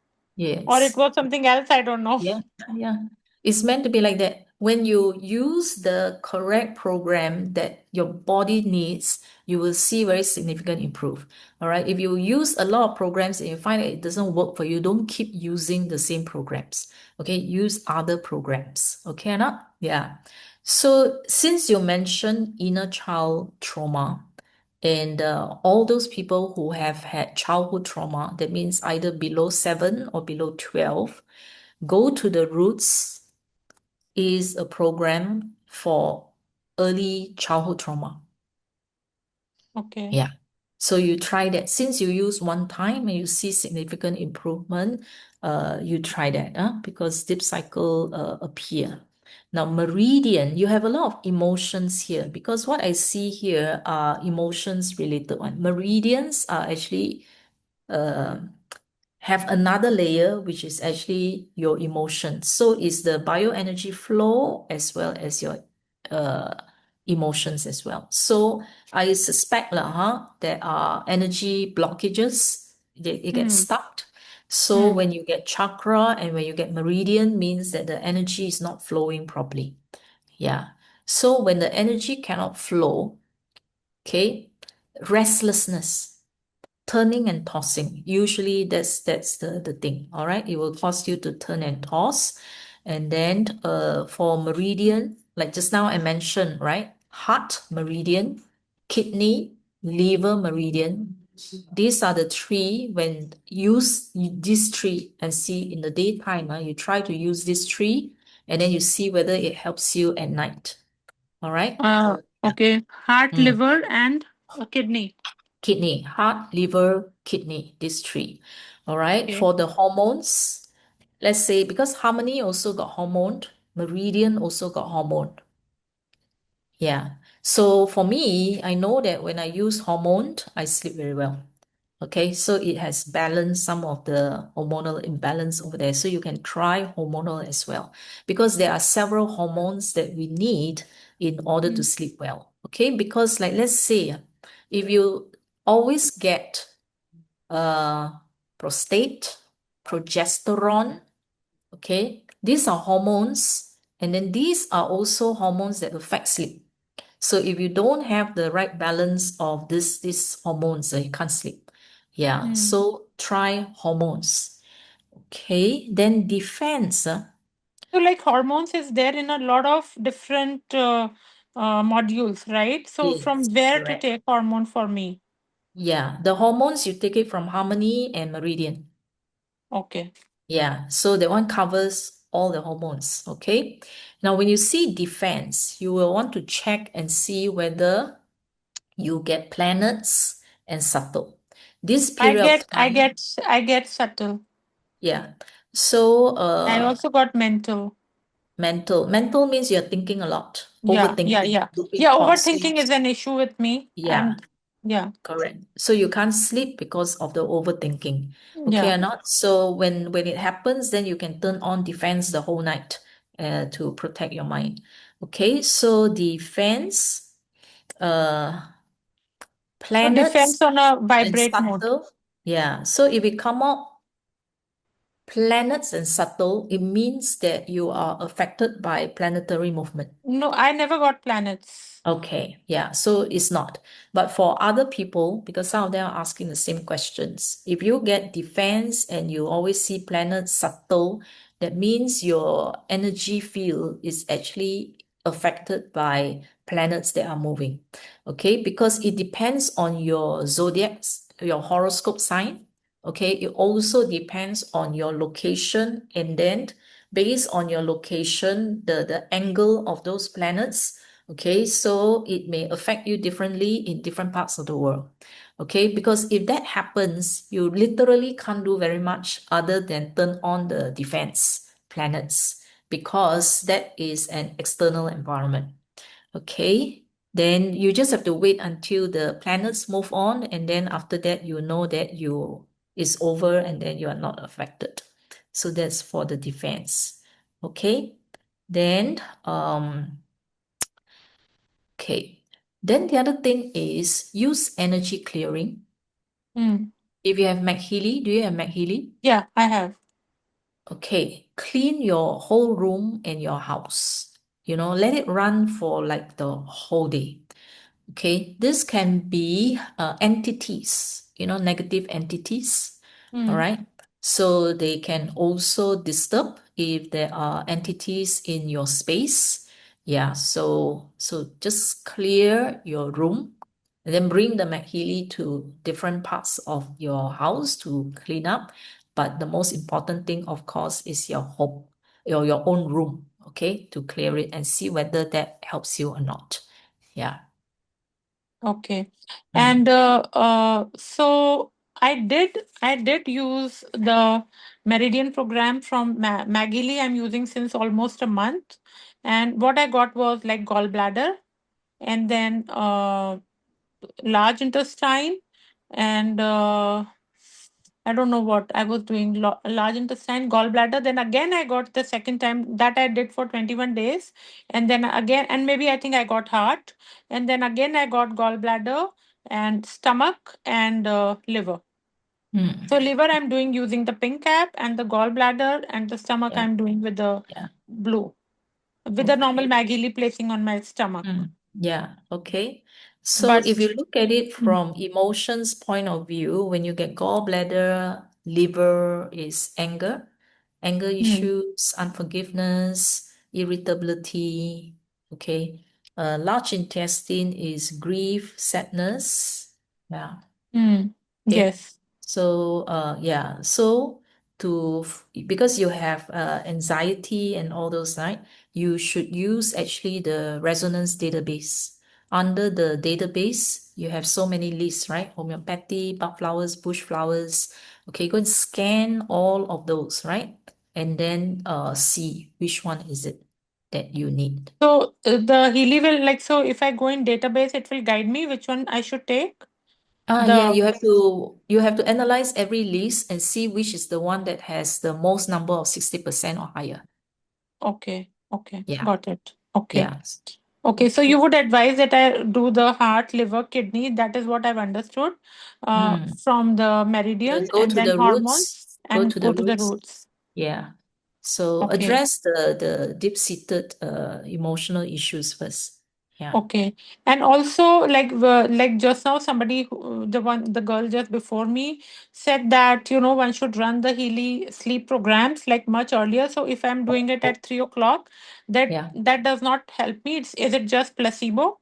Or it Yes. was something else? I don't know. Yeah, yeah. It's meant to be like that. When you use the correct program that your body needs, you will see very significant improve. All right. If you use a lot of programs and you find that it doesn't work for you, don't keep using the same programs. Okay. Use other programs. Okay, or not? Yeah. So since you mentioned inner child trauma, and all those people who have had childhood trauma, that means either below 7 or below 12, Go to the Roots is a program for early childhood trauma. Okay. Yeah. So you try that. Since you use one time and you see significant improvement, you try that, because deep cycle appear. Now, meridian, you have a lot of emotions here because what I see here are emotions related one. Meridians are actually uh, have another layer, which is actually your emotions. So it's the bioenergy flow as well as your uh, emotions as well. So I suspect there are energy blockages. It gets Hmm. stuck. So Hmm. when you get chakra and when you get meridian, means that the energy is not flowing properly. Yeah. So when the energy cannot flow, okay, restlessness, turning and tossing. Usually that's the thing. All right. It will cause you to turn and toss. And then for meridian, like just now I mentioned, right? Heart meridian, kidney, liver meridian. These are the three. When use these three and see in the daytime, you try to use these three and then you see whether it helps you at night. All right. Yeah. Okay. Heart, Mm. liver, and kidney. Kidney, heart, liver, kidney, these three. All right. Okay. For the hormones, let's say because harmony also got hormone, meridian also got hormone. Yeah. So for me, I know that when I use hormone, I sleep very well. Okay, so it has balanced some of the hormonal imbalance over there. So you can try hormonal as well, because there are several hormones that we need in order to sleep well. Okay, because like let's say if you always get prostate, progesterone, okay, these are hormones, and then these are also hormones that affect sleep. So if you don't have the right balance of these hormones, you can't sleep. Yeah. So try hormones. Okay. Then defense. So, like hormones is there in a lot of different modules, right? So, from Yes, where to correct. take hormone for me? Yeah. The hormones you take it from harmony and meridian. Okay. Yeah. So that one covers all the hormones. Okay. Now, when you see defense, you will want to check and see whether you get planets and subtle. This I period get, of I time, get, I get subtle. yeah. So I also got mental. mental means you're thinking a lot, Yeah, yeah, overthinking, yeah. looping Yeah, thoughts. overthinking is an issue with me. Yeah, And yeah, correct. So you can't sleep because of the overthinking. Okay yeah. or not? So when it happens, then you can turn on defense the whole night to protect your mind. Okay, so defense, uh, So planets defense on a and vibrate mode. subtle. Yeah. So if we come out planets and subtle, it means that you are affected by planetary movement. No, I never got planets. Okay, yeah, so it's not. But for other people, because some of them are asking the same questions, if you get defense and you always see planets subtle, that means your energy field is actually affected by planets that are moving. Okay, because it depends on your zodiacs, your horoscope sign. Okay, it also depends on your location, and then based on your location, the angle of those planets. Okay, so it may affect you differently in different parts of the world. Okay, because if that happens, you literally can't do very much other than turn on the defense planets, because that is an external environment. Okay, then you just have to wait until the planets move on, and then after that, you know that you is over and then you are not affected. So that's for the defense. Okay, then okay. Then the other thing is use energy clearing. Mm. If you have MagHealy, do you have MagHealy? Yeah, I have. Okay, clean your whole room and your house. Let it run for like the whole day. Okay, this can be entities, negative entities. All Mm. right. So they can also disturb if there are entities in your space. Yeah, so just clear your room and then bring the McHealy to different parts of your house to clean up. But the most important thing, of course, is your home, your own room, okay, to clear it and see whether that helps you or not. Yeah. Okay. Mm. And so I did use the Meridian program from MagHealy. I'm using since almost a month. And what I got was like gallbladder and then large intestine and I don't know what I was doing. Large intestine, gallbladder. Then again, I got the second time that I did for 21 days. And then again, and maybe I think I got heart. And then again, I got gallbladder and stomach and liver. Mm. So, liver, I'm doing using the pink cap, and the gallbladder and the stomach, Yeah, I'm doing with the yeah. blue. with the normal Okay. MagHealy placing on my stomach. Yeah, okay. So But if you look at it mm, from emotions point of view, when you get gallbladder, liver is anger, anger mm, issues, unforgiveness, irritability, okay. Large intestine is grief, sadness. Yeah. mm, Okay. yes. So, yeah. So because you have anxiety and all those, right? You should use actually the resonance database. Under the database, you have so many lists, right? Homeopathy, bud flowers, bush flowers. Okay, go and scan all of those, right? And then see which one is it that you need. So the Healy will like, so if I go in database, it will guide me which one I should take. Yeah, The you have to analyze every list and see which is the one that has the most number of 60% or higher. Okay, Yeah, got it. Okay. yeah. Okay, so Okay. you would advise that I do the heart, liver, kidney. That is what I've understood Hmm. from the meridian, Go and to then the roots. hormones, Go and to go the to the roots. roots. Yeah. So Okay. address the deep-seated emotional issues first. Yeah. Okay. And also, like just now, somebody, the girl just before me said that, one should run the Healy sleep programs like much earlier. So if I'm doing it at 3 o'clock, that Yeah. that does not help me. Is it just placebo?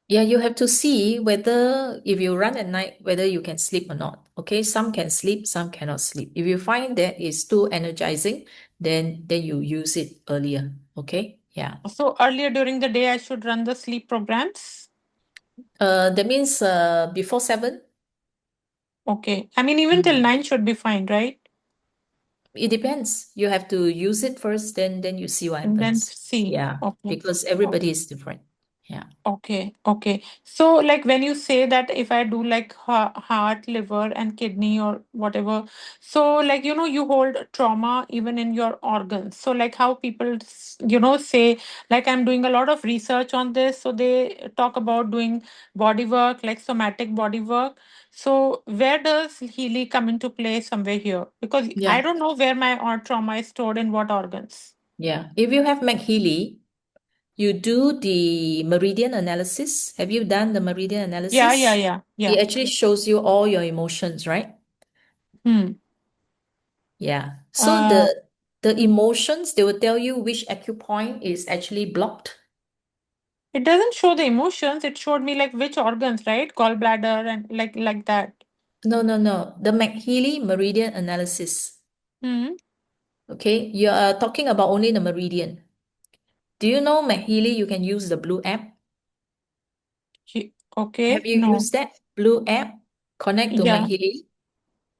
Yeah, you have to see whether if you run at night, whether you can sleep or not. Okay, some can sleep, some cannot sleep. If you find that it's too energizing, then you use it earlier. Okay, yeah. So earlier during the day, I should run the sleep programs. That means before 7. Okay. I mean, even till Mm. 9 should be fine, right? It depends. You have to use it first, then you see what And then happens. see. Yeah, Okay. because Oh, everybody is different. Yeah. okay. Okay. So, like when you say that if I do like heart, liver, and kidney or whatever, so like, you hold trauma even in your organs. So, like how people, say, like I'm doing a lot of research on this. So, they talk about doing body work, like somatic body work. So, where does Healy come into play somewhere here? Because I Yeah. don't know where my trauma is stored in what organs. Yeah. If you have MagHealy, you do the meridian analysis. Have you done the meridian Yeah, yeah, analysis? yeah, It yeah. actually shows you all your emotions, right? Hmm. Yeah. So Uh, the emotions, they will tell you which acupoint is actually blocked. It doesn't show the emotions. It showed me like which organs, right? Gallbladder and like that. No, no, no. The MagHealy meridian analysis. Hmm. Okay, you are talking about only the meridian. Do you know MagHealy? You can use the Blue app. Have Okay. you No. used that Blue app? Connect to Yeah. MagHealy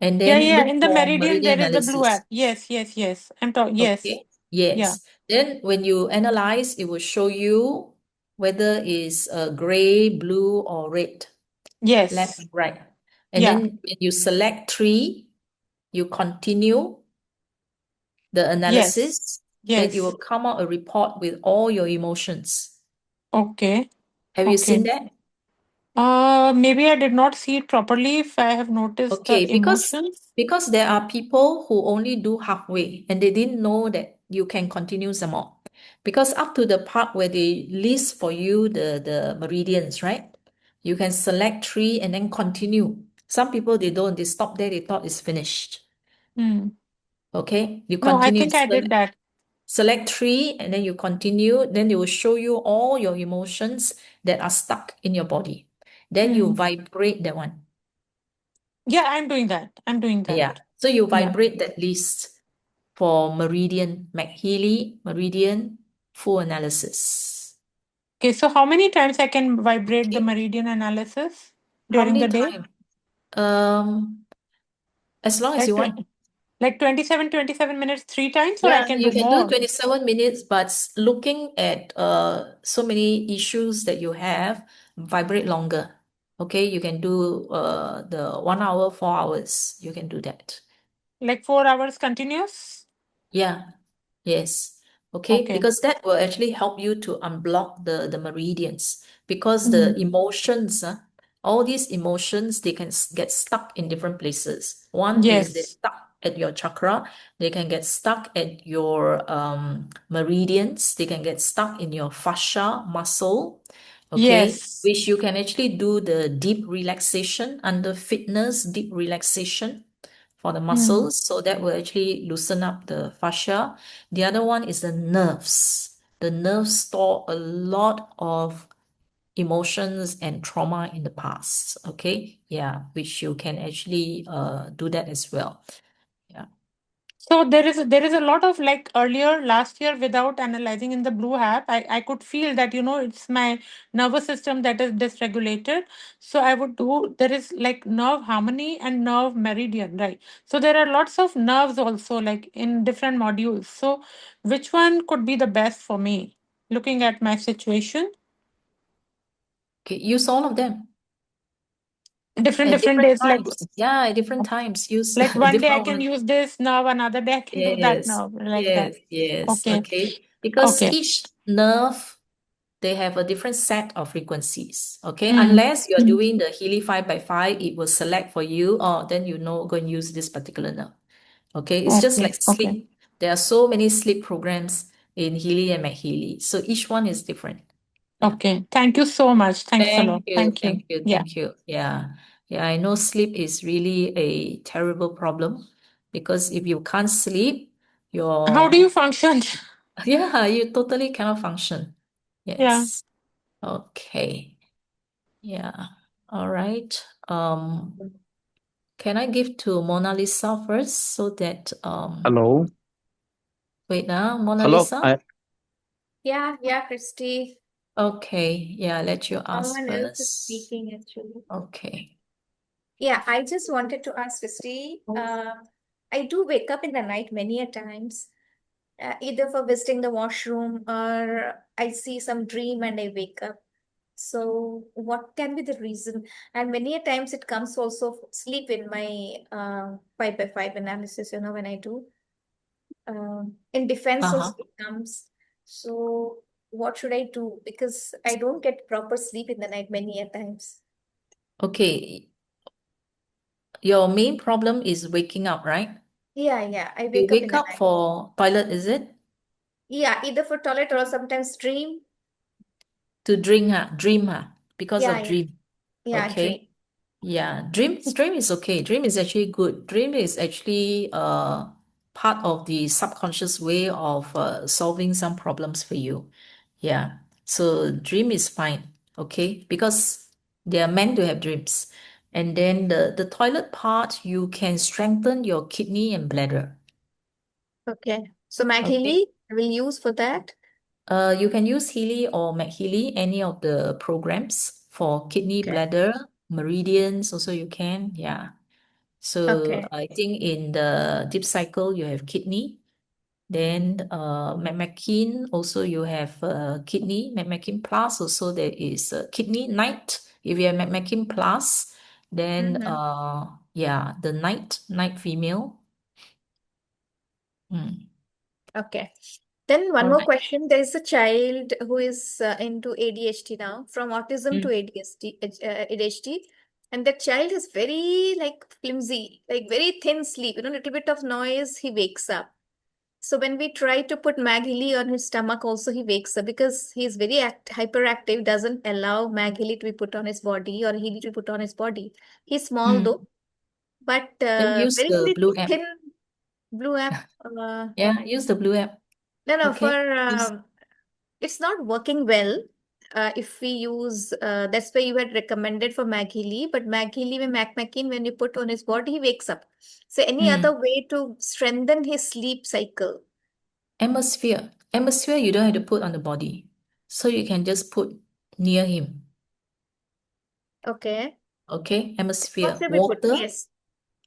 and Yeah, then yeah. look In the for Meridian, meridian there is the blue analysis. app. Yes, yes, yes. I'm talking. Yes. Okay. Yeah. Yes. Then when you analyze, it will show you whether it's gray, blue, or red, left Yes. and right. And Yeah. then when you select 3, you continue the Yes. analysis, then it Yes. will come out a report with all your emotions. Okay. Have you seen Okay. that? Maybe I did not see it properly if I have noticed the Okay, emotions. because there are people who only do halfway and they didn't know that you can continue some more. Because up to the part where they list for you the meridians, right? You can select 3 and then continue. Some people they don't, they stop there, they thought it's finished. Hmm. Okay, you No, I continue, think I did that. select 3 and then you continue, then it will show you all your emotions that are stuck in your body. Then you Hmm. vibrate that one. Yeah, I'm doing that. I'm doing Yeah. that. So you Yeah. vibrate that list for Meridian, MagHealy, Meridian, full analysis. Okay, so how many times I can vibrate the Okay. meridian analysis How during many the day? times? As long as Like you want. like 27 minutes 3 times, or I Yeah, can you do can do more? 27 minutes, but looking at so many issues that you have, vibrate longer. Okay, you can do the 1 hour, 4 hours. You can do that. Like 4 hours continuous? Yeah. Yes. Okay, Okay. because that will actually help you to unblock the meridians because the Mm. emotions, all these emotions, they can get stuck in different places. One is they're Yes. stuck at your chakra. They can get stuck at your meridians. They can get stuck in your fascia muscle. Okay, Yes. which you can actually do the deep relaxation under fitness, deep relaxation for the Mm. muscles. So that will actually loosen up the fascia. The other one is the nerves. The nerves store a lot of emotions and trauma in the past. Okay, yeah, which you can actually do that as well. Yeah. So there is a lot of, like, earlier last year, without analyzing in the blue app, I could feel that, it's my nervous system that is dysregulated. So I would do, there is like nerve harmony and nerve meridian, right? So there are lots of nerves also, like in different modules. So which one could be the best for me, looking at my situation? Okay, use all of them Different at different different days, like times. Yeah, at different times. Use like one day I different can one. use this nerve, another day I can do that Yes, nerve, like that. yes, yes. Okay. Okay, because Okay. each nerve they have a different set of frequencies. Okay, Mm. unless you're doing the Healy 5 by 5, it will select for you. Oh, then go and use this particular nerve. Okay, it's just Okay. like Okay. sleep. There are so many sleep programs in Healy and MagHealy. So each one is different. Yeah. Okay. Thank you so much. Thanks a lot. Thank you, Thank you. thank you, Yeah. thank you. Yeah. Yeah, I know sleep is really a terrible problem because if you can't sleep, How do you your function? yeah, you totally cannot function. Yeah. Yes. Okay. Yeah. All right. Can I give to Mona Lisa first so that Hello. wait now, Mona Hello. Lisa? Yeah, Christy. Okay, yeah, let you ask Someone else is first. speaking actually. Okay. Yeah, I just wanted to ask Christy. I do wake up in the night many a times, either for visiting the washroom or I see some dream and I wake up. So, what can be the reason? And many a times it comes also sleep in my 5 by 5 analysis, when I do. In defense Uh-huh. also it comes. So, what should I do? Because I don't get proper sleep in the night many a times. Okay, your main problem is waking up, right? Yeah, I You wake up in wake the up night. for toilet, is it? Yeah, either for toilet or sometimes dream. To drink, dream, because Yeah, of yeah, dream. yeah, Okay. dream. Yeah, dream is okay. Dream is actually good. Dream is actually part of the subconscious way of solving some problems for you. Yeah. So dream is fine, okay? Because they are meant to have dreams. And then the toilet part, you can strengthen your kidney and bladder. Okay. So Okay. MagHealy I will use for that. You can use Healy or MagHealy, any of the programs for kidney, Okay. bladder, meridians, also you can. Yeah. So Okay. I think in the deep cycle you have kidney. Then McMakin also you have kidney. McMakin Plus also there is kidney night. If you have McMakin Plus, then Mm-hmm. yeah, the night female. Mm. Okay. Then one All more right. question. There is a child who is into ADHD now, from autism to Mm. ADHD, and the child is very like flimsy, like very thin sleep. Little bit of noise, he wakes up. So when we try to put MagHealy on his stomach, also he wakes up because he's very hyperactive, doesn't allow MagHealy to be put on his body or Healy to be put on his body. He's small Mm. though, but Then use very, the very blue app. thin blue app. Yeah, use the blue app. No, Okay. for Use it's not working well. If we use, that's why you had recommended for MagHealy, but MagHealy with MacMakin, when you put on his body, he wakes up. So any mm. other way to strengthen his sleep cycle? Atmosphere. Atmosphere you don't have to put on the body. So you can just put near him. Okay. Okay, atmosphere. Water we put, Water. yes.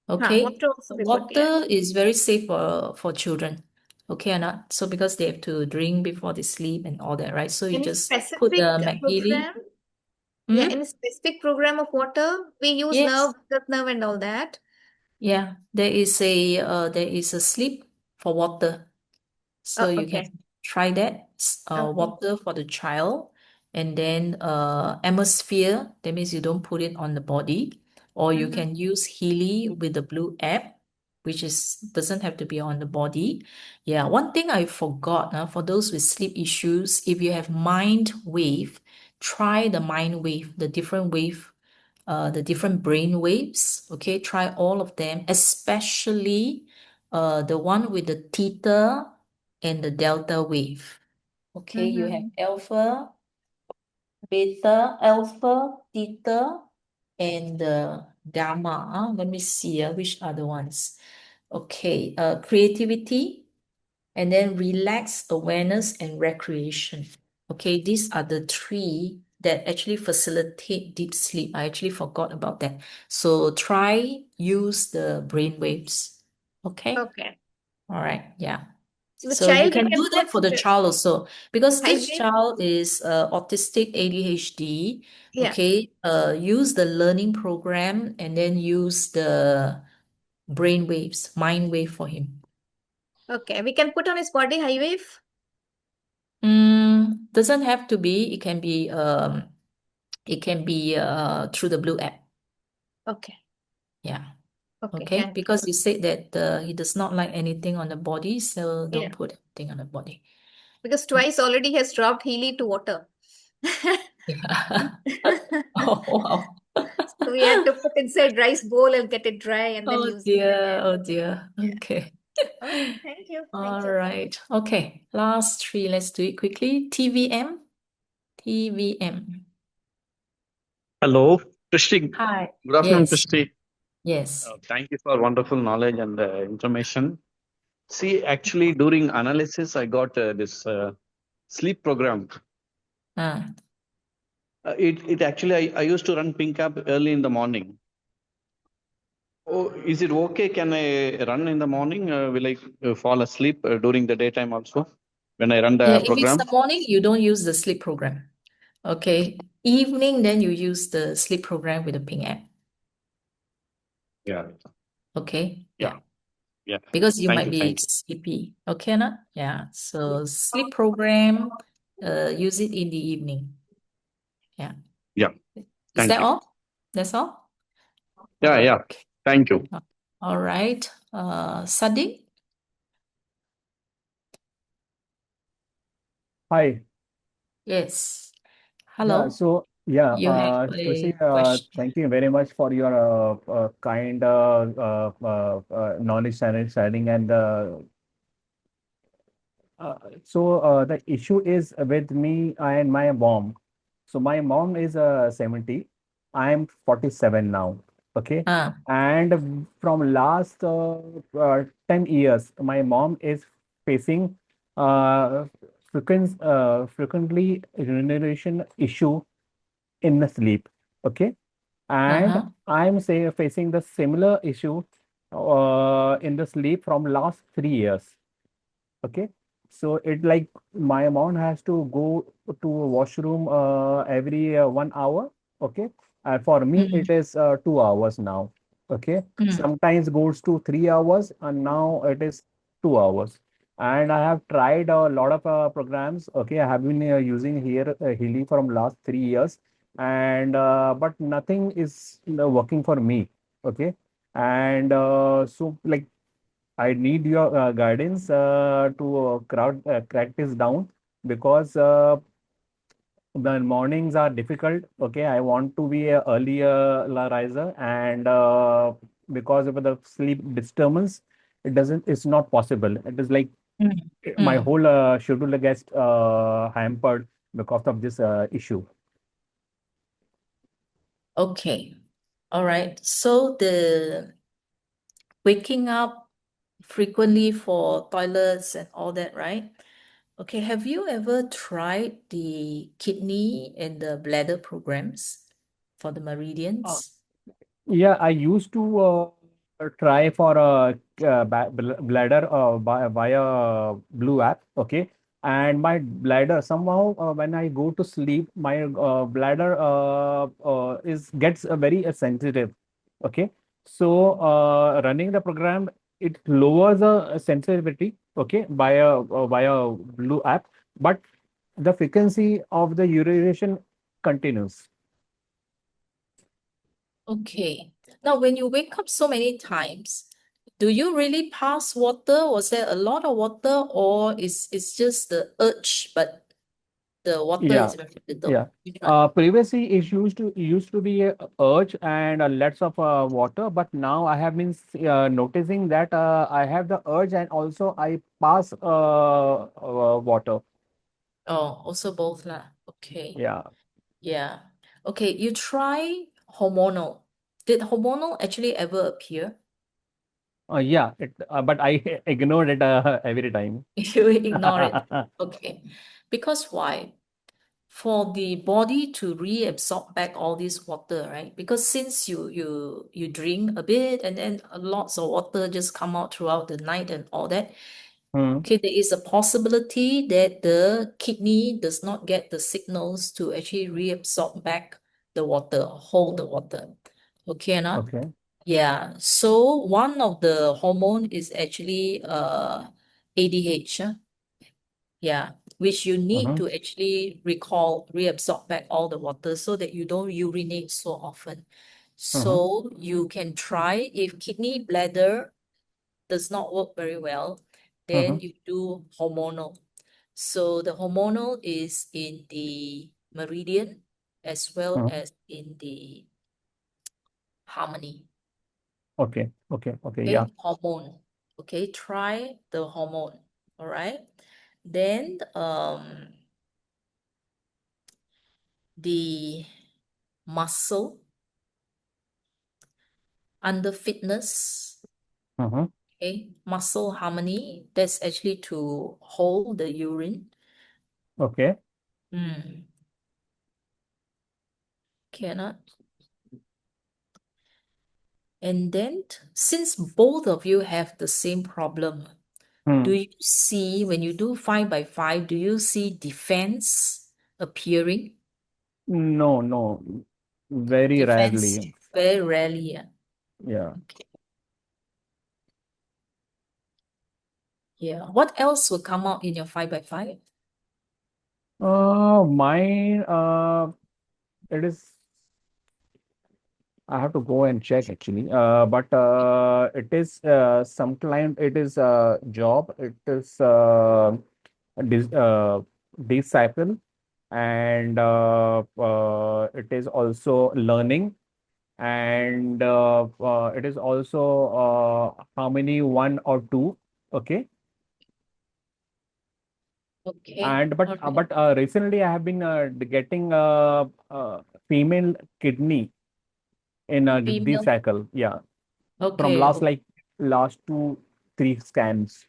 Okay. Water also we put, yeah. Water is very safe for children. Okay or not? So because they have to drink before they sleep and all that, right? So you Any just put specific the McGeely. program? Yeah, Hmm? any specific program of water? We use Yes. nerve and all that. Yeah. There is a sleep for water. So you can Okay. try that. Okay. Water for the child. And then atmosphere, that means you don't put it on the body. Or you Mm-hmm. can use Healy with the blue app. which doesn't have to be on the body. Yeah, one thing I forgot, for those with sleep issues, if you have mind wave, try the mind wave, the different wave, the different brain waves. Okay, try all of them, especially the one with the theta and the delta wave. Okay, you have alpha, beta, alpha, theta, and gamma. Let me see which other ones. Okay, creativity, and then relax, awareness, and recreation. Okay, these are the three that actually facilitate deep sleep. I actually forgot about that. So try use the brain waves. Okay. Okay. All right. Yeah. So the So you child we can do can that for the put child also, because high this wave. child is autistic ADHD. Yeah. Okay. Use the learning program and then use the brain waves, mind wave for him. Okay. We can put on his body high wave. Doesn't have to be. It can be through the Blue app. Okay. Yeah. Okay. Okay. Thank you. Because you said that he does not like anything on the body, so Yeah. don't put anything on the body. Because twice already he has dropped Healy to water. Yeah. Oh, wow. So we had to put inside rice bowl and get it dry and then Oh use it dear. again. Oh dear. Yeah. Okay. Okay. Thank you. Thank All you. right. Okay. Last three. Let's do it quickly. TVM. TVM. Hello, Christi. Hi. Good afternoon, Yes. Christi. Yes. Thank you for wonderful knowledge and information. See, actually, during analysis, I got this sleep program. It actually, I used to run Pink App early in the morning. Oh, is it okay? Can I run in the morning? Will I fall asleep during the daytime also when I run the Yeah, if it's program? the morning, you don't use the sleep program. Okay. Evening, then you use the sleep program with the Ping app. Yeah. Okay. Yeah. Yeah. Because you Thank might you. be Thank you. sleepy. Okay, na? Yeah. So sleep program, use it in the evening. Yeah. Yeah. Is Thank that you. all? That's all? Yeah. Yeah. Okay. Thank you. All right. Sadi? Hi. Yes. Yeah. Hello. So yeah, You have Chrissy, a question. thank you very much for your kind knowledge sharing and the issue is with me and my mom. So my mom is 70. I'm 47 now. Okay. And from last 10 years, my mom is facing uh, frequently urination issue in the sleep. Okay. And I'm facing the similar issue in the sleep from last 3 years. Okay. So it like my mom has to go to a washroom every 1 hour. Okay. And for me, it is 2 hours now. Okay. Sometimes goes to 3 hours, and now it is 2 hours. And I have tried a lot of programs. Okay. I have been using here Healy from last 3 years, and but nothing is working for me. Okay. And so like I need your guidance to crack this down because the mornings are difficult. Okay, I want to be a earlier riser, and because of the sleep disturbance, it's not possible. It is like my whole schedule gets hampered because of this issue. Okay. All right. So the waking up frequently for toilets and all that, right? Okay. Have you ever tried the kidney and the bladder programs for the meridians? Yeah, I used to try for a bladder via Blue app. Okay, and my bladder somehow when I go to sleep, my bladder is gets very sensitive. Okay, so running the program, it lowers the sensitivity. Okay, via Blue app, but the frequency of the urination continues. Okay. Now, when you wake up so many times, do you really pass water? Was there a lot of water, or is it's just the urge, but the water Yeah, is very little? yeah. Which one? Previously, it used to be a urge and lots of water, but now I have been noticing that I have the urge and also I pass water. Oh, also both lah. Okay. Yeah. Yeah. Okay, you try hormonal. Did hormonal actually ever appear? Yeah. But I ignored it every time. You ignore it. Okay. Because why? For the body to reabsorb back all this water, right? Because since you drink a bit and then lots of water just come out throughout the night and all that, Hmm. okay, there is a possibility that the kidney does not get the signals to actually reabsorb back the water, hold the water. Okay, or not? Okay. Yeah. So one of the hormone is actually ADH. Yeah, which you need Mm-hmm. to actually recall, reabsorb back all the water so that you don't urinate so often. Mm-hmm. So you can try if kidney bladder does not work very well, Mm-hmm. then you do hormonal. So the hormonal is in the meridian as well Mm-hmm. as in the harmony. Okay. Okay. Okay. Yeah. Okay, hormone. Okay, try the hormone. All right. Then the muscle under fitness. Mm-hmm. Okay, muscle harmony. That's actually to hold the urine. Okay. Mm. Cannot. And then, since both of you have the same problem, do Hmm. you see when you do 5 by 5, do you see defense appearing? No, no. Very Defense rarely. very rarely. Yeah. Yeah. Yeah. What else will come out in your 5 by 5? Mine, it is, I have to go and check actually. But it is some client, it is a job, it is dis disciple, and it is also learning, and it is also how many, one or two. Okay. Okay. And All right. but recently I have been getting female kidney in this Female. cycle. Yeah, from Okay. last 2 3 scans.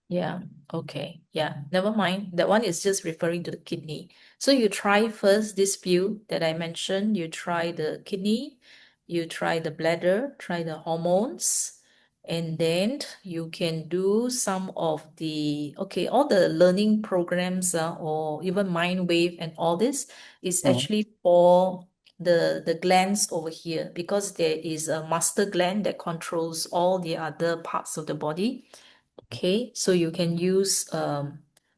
Yeah, okay. Yeah, never mind. That one is just referring to the kidney. So you try first this few that I mentioned. You try the kidney, you try the bladder, try the hormones, and then you can do some of the, okay, all the learning programs or even mind wave and all this is Mhm. actually for the glands over here because there is a master gland that controls all the other parts of the body. Okay, so you can use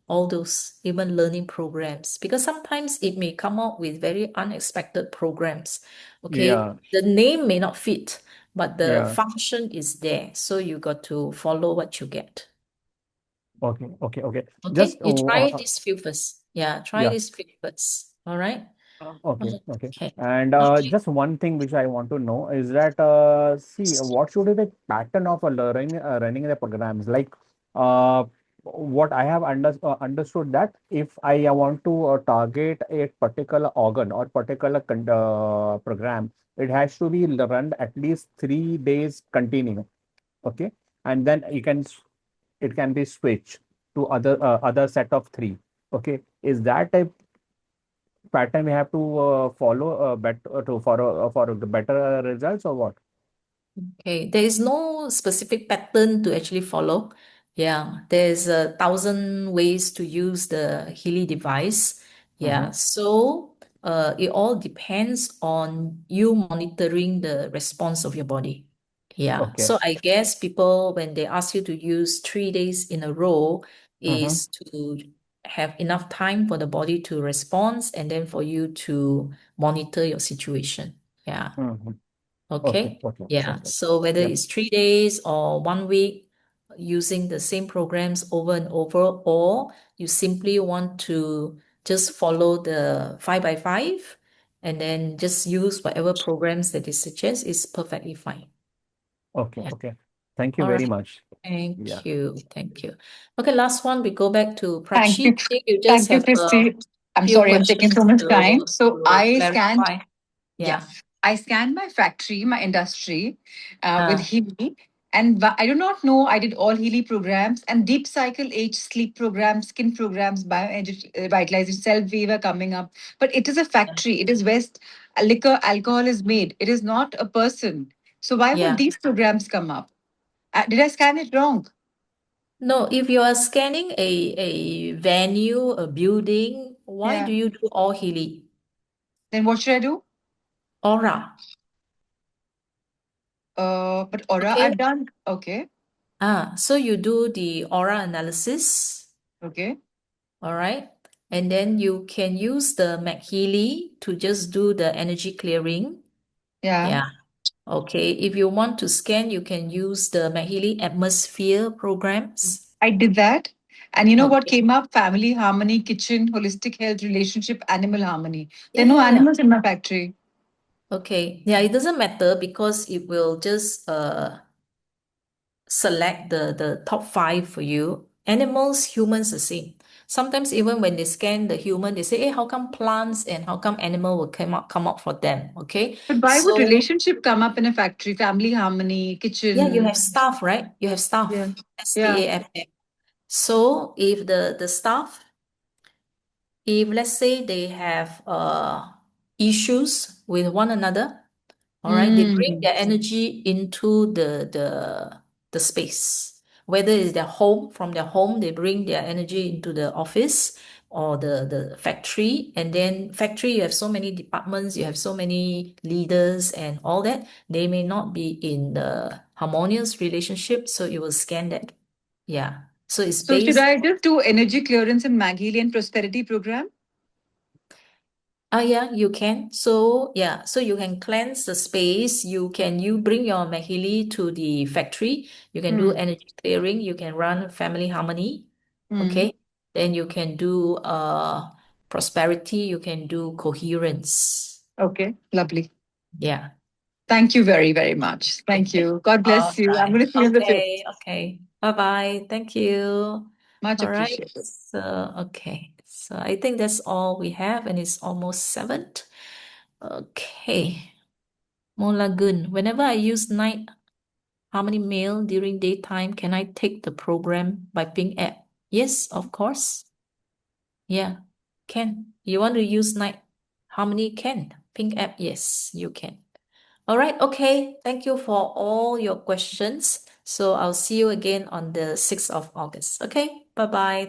all those even learning programs because sometimes it may come out with very unexpected programs. Okay, Yeah, the name may not fit, but the yeah. function is there. So you got to follow what you get. Okay, okay, okay. Okay, Just you try this few first. Yeah, try yeah. this few first. All right. Okay, okay. Okay. And Okay. just one thing which I want to know is that see, what should be the pattern of a learning running the programs? Like uh, what I have understood that if I want to target a particular organ or particular program, it has to be run at least 3 days continue. Okay, and then it can be switched to other set of three. Okay, is that a pattern we have to follow for the better results or what? Okay, there is no specific pattern to actually follow. Yeah, there's 1,000 ways to use the Healy device. Mm-hmm. Yeah, so it all depends on you monitoring the response of your body. Yeah, Okay. so I guess people, when they ask you to use 3 days in a row, Mm-hmm. is to have enough time for the body to respond and then for you to monitor your situation. Yeah. Mm-hmm. Okay. Okay. Yeah. Perfect. So whether Yep. it's 3 days or 1 week, using the same programs over and over, or you simply want to just follow the 5 by 5 and then just use whatever programs that they suggest is perfectly fine. Okay. Yeah. Okay. Thank you All very right. much. Thank Yeah. you. Thank you. Okay, last one, we go back to Thank Prachi. you. I think you just Thank you, have a Christy. I'm few sorry, I'm taking so questions much time. So to I scanned, clarify. yeah, Yeah. I scanned my factory, my industry with Ah, Healy. And I do not know, I did all Healy programs and deep cycle H sleep programs, skin programs, bioenergetic vitalization, self wave are coming up. But it is a yeah. factory. It is West liquor, alcohol is made. It is not a person. So why would Yeah. these programs come up? Did I scan it wrong? No, if you are scanning a venue, a building, why Yeah. do you do all Healy? Then what should I do? Aura. But aura Okay. I've done. Okay. So you do the aura analysis, Okay. all right? And then you can use the MagHealy to just do the energy clearing. Yeah. Yeah. Okay. If you want to scan, you can use the MagHealy atmosphere programs. I did that. And you know what Okay. came up? Family harmony, kitchen, holistic health, relationship, animal harmony. There Yeah, are no yeah, yeah. animals in my factory. Okay. Yeah, it doesn't matter because it will just select the top 5 for you. Animals, humans, the same. Sometimes even when they scan the human, they say, hey, how come plants and how come animal will come out for them? Okay. But why would So relationship come up in a factory? Family harmony, yeah, you kitchen. have staff, right? You have Yeah. staff. Yeah. STAFF. So if the staff, if let's say they have issues with one another, all right, they bring Mm. their energy into the space. Whether it's their home, from their home, they bring their energy into the office or the factory. And then factory, you have so many departments, you have so many leaders and all that. They may not be in the harmonious relationship, so it will scan that. Yeah. So it's So should based. I just do energy clearance in MagHealy and prosperity program? Yeah, you can. So yeah, so you can cleanse the space. You bring your MagHealy to the factory. You can do Hmm. energy clearing. You can run family harmony. Hmm. Okay. Then you can do prosperity. You can do coherence. Okay. Lovely. Yeah. Thank you very, very much. Thank Okay. you. God All bless you. I'm right. going to feel the same. Okay. Okay. Bye-bye. Thank you. Much All right. appreciated. So okay. So I think that's all we have, and it's almost 7. Okay. Molagun, whenever I use night harmony mail during daytime, can I take the program by Ping app? Yes, of course. Yeah, can. You want to use night harmony? Can. Ping app? Yes, you can. All right, okay. Thank you for all your questions. So I'll see you again on the 6th of August. Okay, bye-bye.